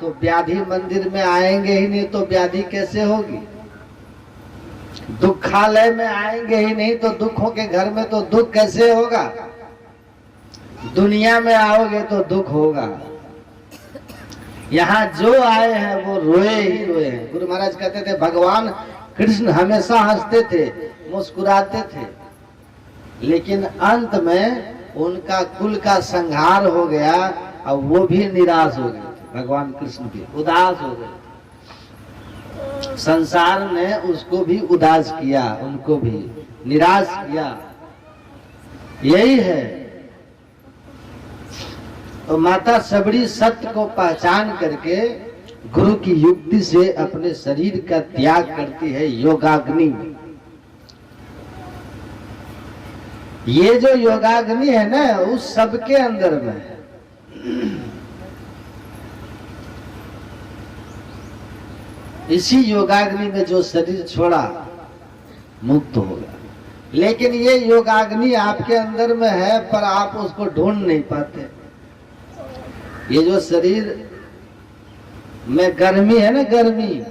तो व्याधि मंदिर में आएंगे ही नहीं, तो व्याधि कैसे होगी। दुखालय में आएंगे ही नहीं तो दुखों के घर में तो दुख कैसे होगा। दुनिया में आओगे तो दुख होगा। यहाँ जो आए हैं वो रोए ही रोए हैं। गुरु महाराज कहते थे भगवान कृष्ण हमेशा हंसते थे, मुस्कुराते थे, लेकिन अंत में उनका कुल का संहार हो गया और वो भी निराश हो गए। भगवान कृष्ण भी उदास हो गए। संसार ने उसको भी उदास किया, उनको भी निराश किया। यही है। तो माता सबरी सत्य को पहचान करके गुरु की युक्ति से अपने शरीर का त्याग करती है योगाग्नि। ये जो योगाग्नि है ना, उस सबके अंदर में है। इसी योगाग्नि में जो शरीर छोड़ा मुक्त होगा। लेकिन ये योगाग्नि आपके अंदर में है, पर आप उसको ढूंढ नहीं पाते। ये जो शरीर में गर्मी है ना, गर्मी,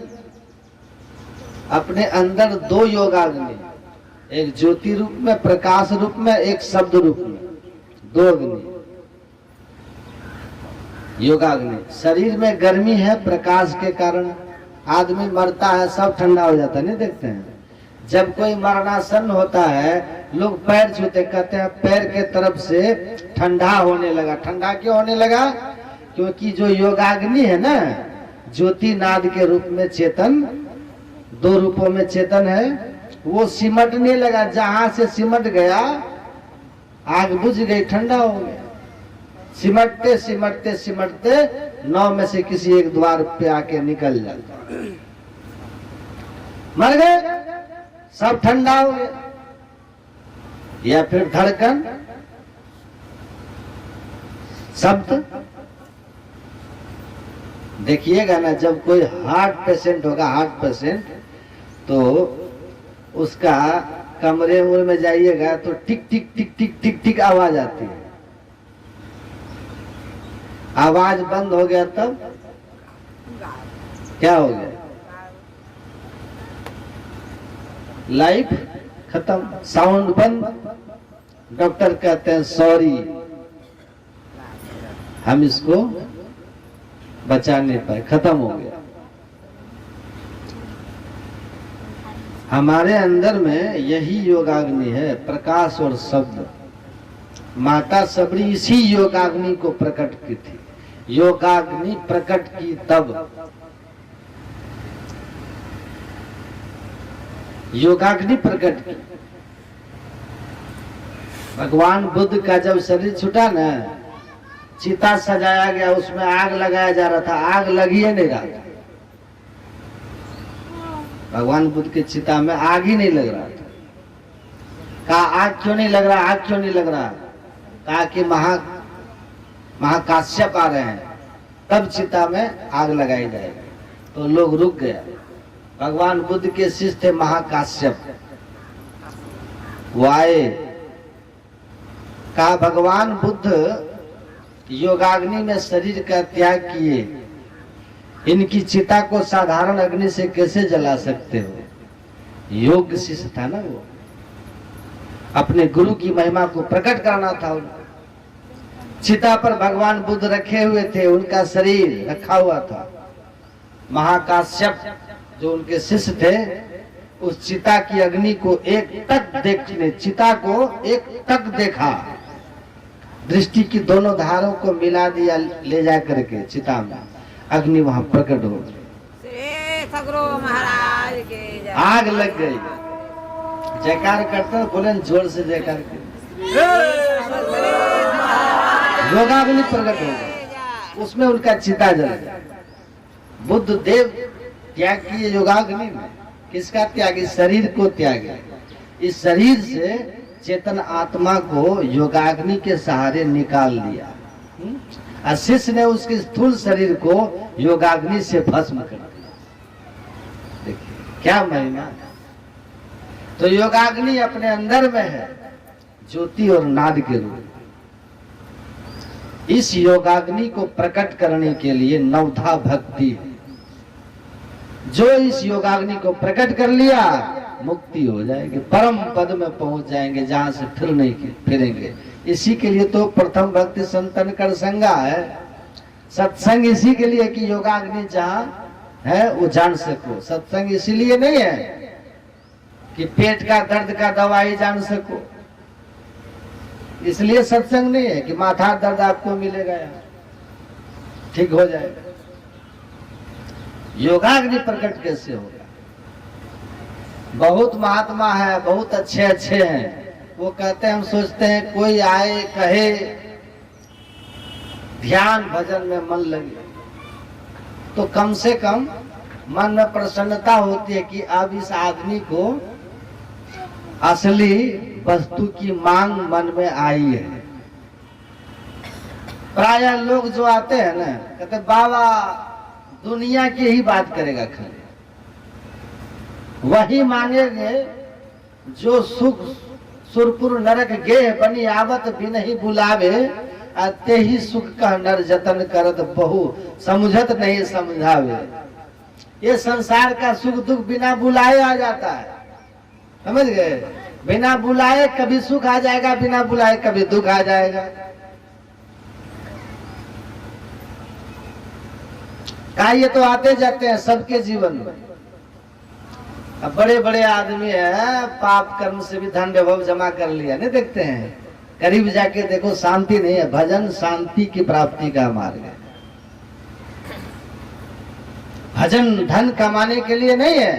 अपने अंदर दो योगाग्नि, एक ज्योति रूप में, प्रकाश रूप में, एक शब्द रूप में, दो अग्नि योगाग्नि। शरीर में गर्मी है, प्रकाश के कारण आदमी मरता है, सब ठंडा हो जाता है। नहीं देखते हैं जब कोई मरणासन होता है, लोग पैर छूते, कहते हैं पैर के तरफ से ठंडा होने लगा। ठंडा क्यों होने लगा? क्योंकि जो योगाग्नि है ना, ज्योति नाद के रूप में चेतन, दो रूपों में चेतन है, वो सिमटने लगा। जहां से सिमट गया आग बुझ गई, ठंडा हो गया। सिमटते सिमटते सिमटते 9 में से किसी एक द्वार पे आके निकल जाता, मर गए, सब ठंडा हो गया। या फिर धड़कन, शब्द। देखिएगा ना, जब कोई हार्ट पेशेंट होगा, हार्ट पेशेंट, तो उसका कमरे में जाइएगा तो टिक टिक टिक टिक टिक टिक आवाज आती है। आवाज बंद हो गया तब क्या हो गया? लाइफ खत्म, साउंड बंद। डॉक्टर कहते हैं सॉरी, हम इसको बचा नहीं पाए, खत्म हो गया। हमारे अंदर में यही योगाग्नि है, प्रकाश और शब्द। माता सबरी इसी योगाग्नि को प्रकट की थी। योगाग्नि प्रकट की तब। योगाग्नि प्रकट की। भगवान बुद्ध का जब शरीर छूटा ना, चिता सजाया गया, उसमें आग लगाया जा रहा था, आग लगी ही नहीं रहा था। भगवान बुद्ध के चिता में आग ही नहीं लग रहा था। कहा आग क्यों नहीं लग रहा, आग क्यों नहीं लग रहा? कहा कि महाकाश्यप आ रहे हैं, तब चिता में आग लगाई जाएगी। तो लोग रुक गया। भगवान बुद्ध के शिष्य थे महाकाश्यप, वो आए। कहा भगवान बुद्ध योगाग्नि में शरीर का त्याग किए, इनकी चिता को साधारण अग्नि से कैसे जला सकते हो? योग शिष्य था ना वो, अपने गुरु की महिमा को प्रकट करना था उनको। चिता पर भगवान बुद्ध रखे हुए थे, उनका शरीर रखा हुआ था। महाकाश्यप जो उनके शिष्य थे, उस चिता की अग्नि को एक टक देखने, चिता को एक टक देखा, दृष्टि की दोनों धारों को मिला दिया, ले जा करके चिता में अग्नि वहां प्रकट हो गई। महाराज के आग लग गई। जयकार करते हैं, बोले जोर से जयकार कर। योगाग्नि प्रकट हो गई, उसमें उनका चिता जल गया। बुद्ध देव त्याग किए योगाग्नि में। किसका त्याग? इस शरीर को त्याग। इस शरीर से चेतन आत्मा को योगाग्नि के सहारे निकाल दिया। शिष्य ने उसके स्थूल शरीर को योगाग्नि से भस्म कर दिया। देखिए क्या महिमा। तो योगाग्नि अपने अंदर में है, ज्योति और नाद के रूप। इस योगाग्नि को प्रकट करने के लिए नवधा भक्ति है। जो इस योगाग्नि को प्रकट कर लिया, मुक्ति हो जाएगी, परम पद में पहुंच जाएंगे, जहां से फिर नहीं फिरेंगे। इसी के लिए तो प्रथम भक्ति संतन कर संगा है। सत्संग इसी के लिए कि योगाग्नि जहां है वो जान सको। सत्संग इसीलिए नहीं है कि पेट का दर्द का दवाई जान सको, इसलिए सत्संग नहीं है कि माथा दर्द आपको मिलेगा, यहाँ ठीक हो जाएगा। योगाग्नि प्रकट कैसे होगा? बहुत महात्मा है, बहुत अच्छे अच्छे हैं, वो कहते हैं, हम सोचते हैं कोई आए कहे ध्यान भजन में मन लगे, तो कम से कम मन में प्रसन्नता होती है कि अब इस आदमी को असली वस्तु की मांग मन में आई है। प्राय लोग जो आते हैं ना, कहते बाबा दुनिया की ही बात करेगा, खाली वही मांगेंगे जो सुख सुरपुर नरक गेह बनी आवत भी नहीं बुलावे, ते ही सुख का नर जतन करत बहु समझत नहीं समझावे। ये संसार का सुख दुख बिना बुलाए आ जाता है, समझ गए? बिना बुलाए कभी सुख आ जाएगा, बिना बुलाए कभी दुख आ जाएगा। का ये तो आते जाते हैं सबके जीवन में। अब बड़े बड़े आदमी है, पाप कर्म से भी धन वैभव जमा कर लिया, नहीं देखते हैं, करीब जाके देखो शांति नहीं है। भजन शांति की प्राप्ति का मार्ग है। भजन धन कमाने के लिए नहीं है,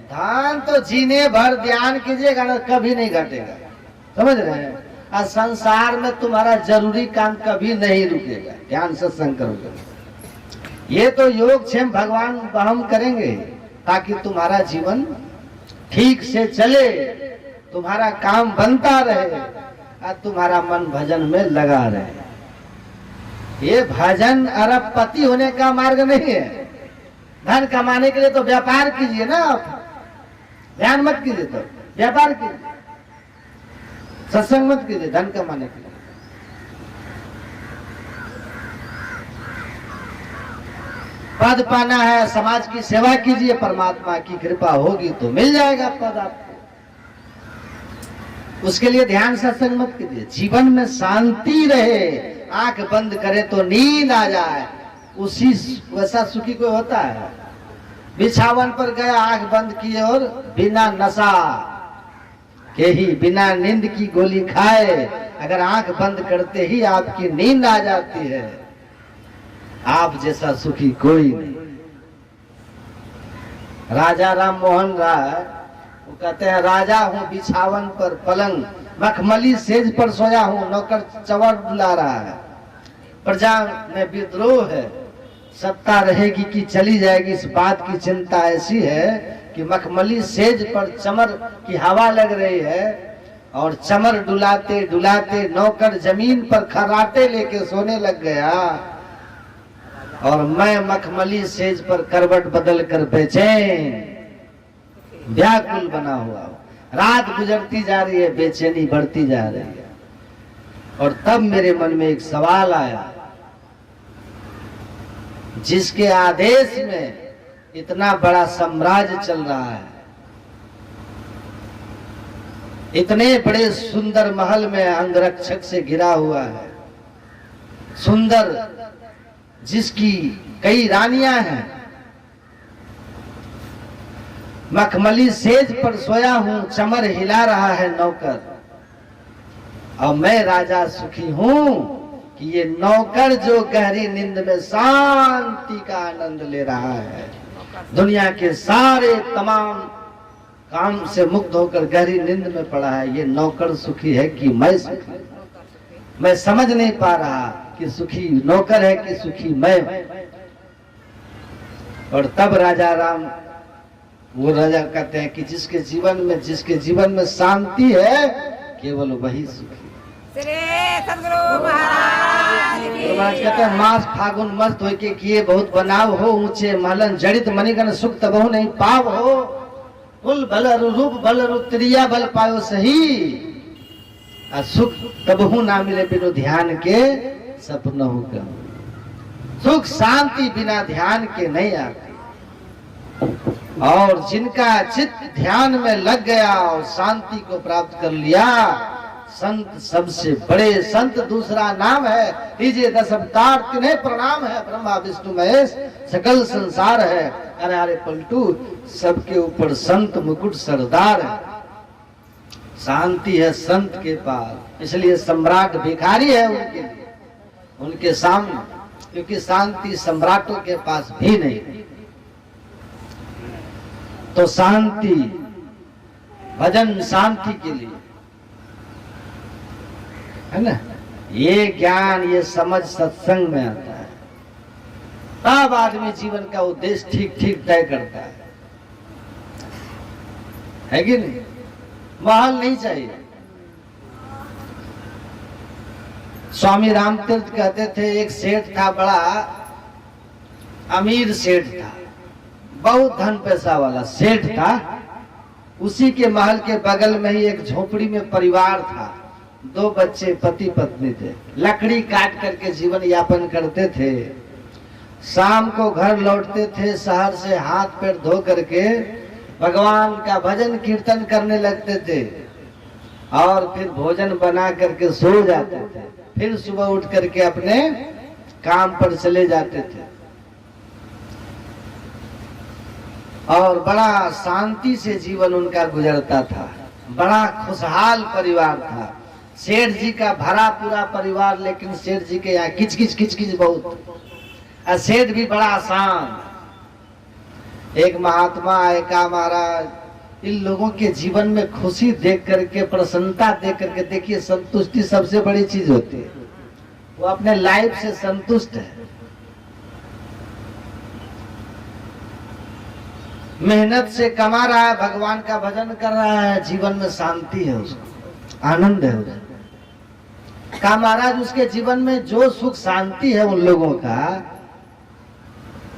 धन तो जीने भर ध्यान कीजिएगा ना, कभी नहीं घटेगा, समझ रहे हैं? और संसार में तुम्हारा जरूरी काम कभी नहीं रुकेगा, ध्यान सत्संग करोगे। ये तो योग क्षेम भगवान हम करेंगे ताकि तुम्हारा जीवन ठीक से चले, तुम्हारा काम बनता रहे और तुम्हारा मन भजन में लगा रहे। ये भजन अरबपति होने का मार्ग नहीं है। धन कमाने के लिए तो व्यापार कीजिए ना, आप ध्यान मत कीजिए, तो व्यापार कीजिए, सत्संग मत कीजिए धन कमाने के लिए। पद पाना है, समाज की सेवा कीजिए, परमात्मा की कृपा होगी तो मिल जाएगा पद आपको। उसके लिए ध्यान सत्संग मत कीजिए। जीवन में शांति रहे, आंख बंद करे तो नींद आ जाए, उसी वैसा सुखी कोई होता है? बिछावन पर गया, आंख बंद किए और बिना नशा के ही, बिना नींद की गोली खाए, अगर आंख बंद करते ही आपकी नींद आ जाती है आप जैसा सुखी कोई नहीं। राजा राम मोहन राय वो कहते हैं, राजा हूँ बिछावन पर पलंग, मखमली सेज पर सोया हूँ, नौकर चवर बुला रहा है। प्रजा में विद्रोह है, सत्ता रहेगी कि चली जाएगी, इस बात की चिंता ऐसी है कि मखमली सेज पर चमर की हवा लग रही है और चमर डुलाते डुलाते नौकर जमीन पर खर्राटे लेके सोने लग गया और मैं मखमली सेज पर करवट बदल कर बेचैन व्याकुल बना हुआ हूं। रात गुजरती जा रही है, बेचैनी बढ़ती जा रही है। और तब मेरे मन में एक सवाल आया, जिसके आदेश में इतना बड़ा साम्राज्य चल रहा है, इतने बड़े सुंदर महल में अंगरक्षक से घिरा हुआ है, सुंदर जिसकी कई रानियां हैं, मखमली सेज पर सोया हूं, चमर हिला रहा है नौकर, और मैं राजा सुखी हूं कि ये नौकर जो गहरी नींद में शांति का आनंद ले रहा है, दुनिया के सारे तमाम काम से मुक्त होकर गहरी नींद में पड़ा है, ये नौकर सुखी है कि मैं सुखी? मैं समझ नहीं पा रहा कि सुखी नौकर है कि सुखी मैं। और तब राजा राम, वो राजा कहते हैं कि जिसके जीवन में शांति है, केवल वही सुखी। सदगुरु महाराज कहते हैं, मास फागुन मस्त हो के किए बहुत बनाव हो, ऊंचे महलन जड़ित मणिगण सुख तबहु नहीं पाव हो, कुल बल रूप बल रुत्रिया बल पायो सही, सुख तबहु ना मिले बिनु ध्यान के सपनहु का। सुख शांति बिना ध्यान के नहीं आती, और जिनका चित्त ध्यान में लग गया और शांति को प्राप्त कर लिया, संत सबसे बड़े संत दूसरा नाम है। लीजिए 10 अवतार तिन्हें प्रणाम है, ब्रह्मा विष्णु महेश सकल संसार है। अरे अरे पलटू, सबके ऊपर संत मुकुट सरदार है। शांति है संत के पास, इसलिए सम्राट भिखारी है उनके लिए, उनके सामने, क्योंकि शांति सम्राटों के पास भी नहीं। तो शांति, भजन शांति के लिए है ना, ये ज्ञान ये समझ सत्संग में आता है, तब आदमी जीवन का उद्देश्य ठीक ठीक तय करता है कि नहीं? महल नहीं चाहिए। स्वामी रामतीर्थ कहते थे, एक सेठ था, बड़ा अमीर सेठ था, बहुत धन पैसा वाला सेठ था। उसी के महल के बगल में ही एक झोपड़ी में परिवार था, 2 बच्चे, पति पत्नी थे। लकड़ी काट करके जीवन यापन करते थे। शाम को घर लौटते थे, शहर से हाथ पैर धो करके भगवान का भजन कीर्तन करने लगते थे, और फिर भोजन बना करके सो जाते थे। फिर सुबह उठ करके अपने काम पर चले जाते थे, और बड़ा शांति से जीवन उनका गुजरता था। बड़ा खुशहाल परिवार था। सेठ जी का भरा पूरा परिवार, लेकिन सेठ जी के यहाँ किचकिच किचकिच बहुत। और सेठ भी बड़ा आसान। एक महात्मा आए, कहा महाराज, इन लोगों के जीवन में खुशी देख करके, प्रसन्नता देख करके, देखिए संतुष्टि सबसे बड़ी चीज होती है। वो अपने लाइफ से संतुष्ट है, मेहनत से कमा रहा है, भगवान का भजन कर रहा है, जीवन में शांति है, उसको आनंद है उसको। कहा महाराज, उसके जीवन में जो सुख शांति है उन लोगों का,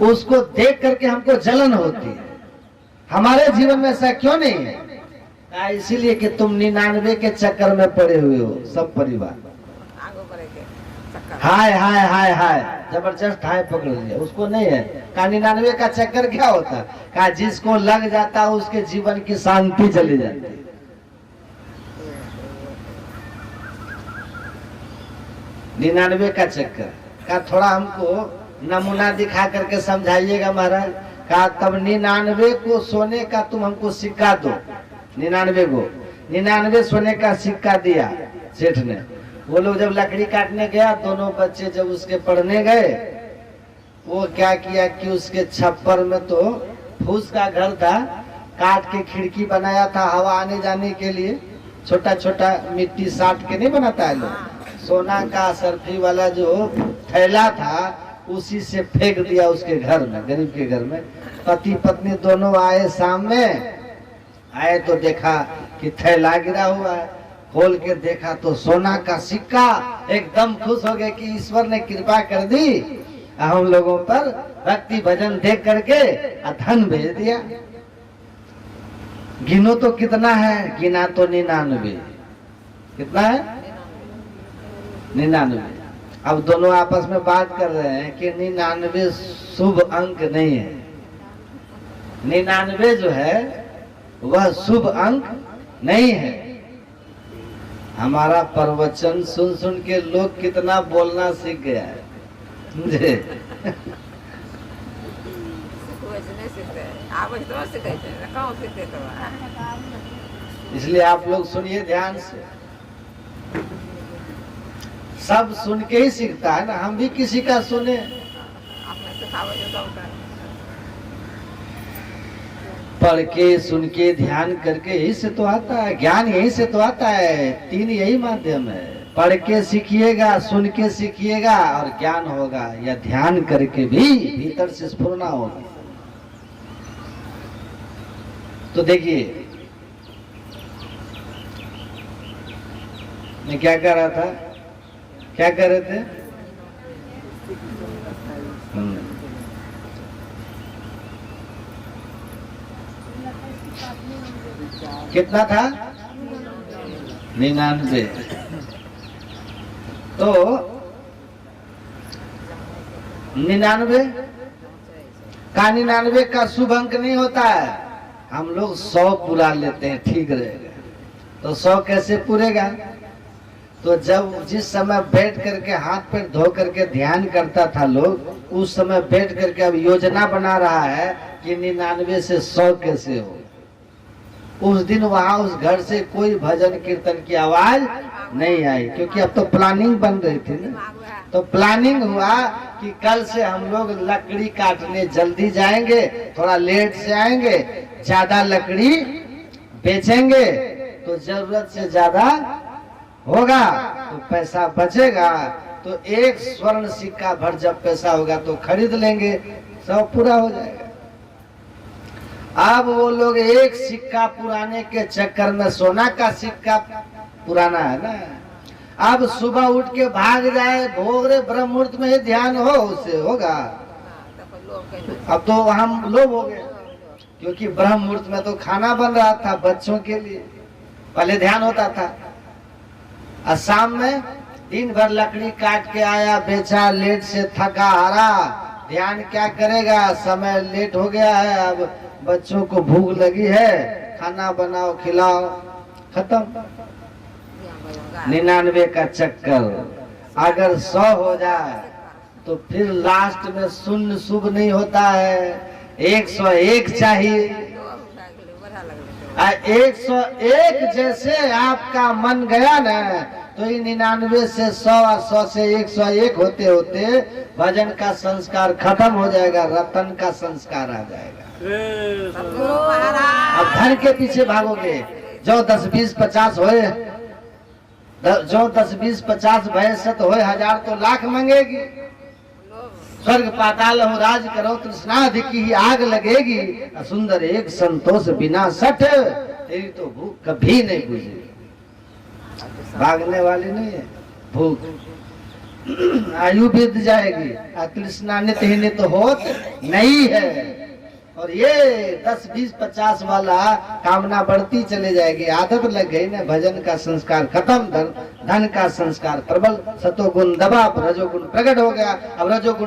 उसको देख करके हमको जलन होती है। हमारे जीवन में ऐसा क्यों नहीं है? इसीलिए कि तुम 99 के चक्कर में पड़े हुए हो, सब परिवार। हाय हाय हाय हाय, जबरदस्त हाय पकड़ लिया, उसको नहीं है। कहा 99 का चक्कर क्या होता? कहा जिसको लग जाता है उसके जीवन की शांति चली जाती है। 99 का चक्कर का थोड़ा हमको नमूना दिखा करके समझाइएगा महाराज। कहा तब 99 को सोने का तुम हमको सिक्का दो। 99 सोने का सिक्का दिया सेठ ने। वो लोग जब लकड़ी काटने गया, दोनों बच्चे जब उसके पढ़ने गए वो क्या किया कि उसके छप्पर में तो फूस का घर था, काट के खिड़की बनाया था हवा आने जाने के लिए। छोटा छोटा मिट्टी साट के नहीं बनाता है लोग, सोना का सर्फी वाला जो थैला था उसी से फेंक दिया उसके घर में, गरीब के घर में। पति पत्नी दोनों आए, शाम में आए तो देखा कि थैला गिरा हुआ है। खोल के देखा तो सोना का सिक्का। एकदम खुश हो गए कि ईश्वर ने कृपा कर दी हम लोगों पर, भक्ति भजन देख करके धन भेज दिया। गिनो तो कितना है, गिना तो 99। कितना है? 99। अब दोनों आपस में बात कर रहे हैं कि 99 शुभ अंक नहीं है। 99 जो है वह शुभ अंक नहीं है। हमारा प्रवचन सुन सुन के लोग कितना बोलना सीख गया है मुझे। इसलिए आप लोग सुनिए ध्यान से। सब सुन के ही सीखता है ना, हम भी किसी का सुने। पढ़ के सुन के ध्यान करके यही से तो आता है ज्ञान, यही से तो आता है। 3 यही माध्यम है, पढ़ के सीखिएगा, सुन के सीखिएगा और ज्ञान होगा, या ध्यान करके भी भीतर से स्फुरना होगा। तो देखिए मैं क्या कर रहा था, क्या कर रहे थे? कितना था? 99। तो 99 का 99 का शुभ अंक नहीं होता है। हम लोग 100 पूरा लेते हैं, ठीक रहेगा। तो 100 कैसे पूरेगा? तो जब जिस समय बैठ करके हाथ पैर धो करके ध्यान करता था लोग, उस समय बैठ करके अब योजना बना रहा है कि 99 से 100 कैसे हो। उस दिन वहां उस घर से कोई भजन कीर्तन की आवाज नहीं आई, क्योंकि अब तो प्लानिंग बन रही थी ना। तो प्लानिंग हुआ कि कल से हम लोग लकड़ी काटने जल्दी जाएंगे, थोड़ा लेट से आएंगे, ज्यादा लकड़ी बेचेंगे तो जरूरत से ज्यादा होगा तो पैसा बचेगा। तो 1 स्वर्ण सिक्का भर जब पैसा होगा तो खरीद लेंगे, सब पूरा हो जाएगा। अब वो लोग 1 सिक्का पुराने के चक्कर में, सोना का सिक्का पुराना है ना, अब सुबह उठ के भाग जाए, भोग रे ब्रह्म मुहूर्त में ही ध्यान हो, उससे होगा। अब तो हम लोग हो गए, क्योंकि ब्रह्म मुहूर्त में तो खाना बन रहा था बच्चों के लिए, पहले ध्यान होता था। और शाम में दिन भर लकड़ी काट के आया, बेचा, लेट से थका हारा, ध्यान क्या करेगा, समय लेट हो गया है, अब बच्चों को भूख लगी है, खाना बनाओ खिलाओ, खत्म। 99 का चक्कर। अगर 100 हो जाए तो फिर लास्ट में शून्य शुभ नहीं होता है, 101 चाहिए। 101 जैसे आपका मन गया ना, तो ये 99 से 100 और 100 से 101 होते होते भजन का संस्कार खत्म हो जाएगा, रतन का संस्कार आ जाएगा। अब धन के पीछे भागोगे, जो 10, 20, 50 होए, जो 10, 20, 50 भय सत होए, 1000 तो लाख मांगेगी। स्वर्ग पाताल हो राज करो, तृष्णाधि की ही आग लगेगी, सुंदर एक संतोष बिना सठ, तेरी तो भूख कभी नहीं बुझेगी। भागने वाली नहीं है भूख, आयु बीत जाएगी, तृष्णा नित ही नित होत नहीं है। और ये 10, 20, 50 वाला कामना बढ़ती चले जाएगी, आदत लग गई ना, भजन का संस्कार खत्म, धन का संस्कार प्रबल, सतोगुण दबा, रजोगुण प्रकट हो गया। अब रजोगुण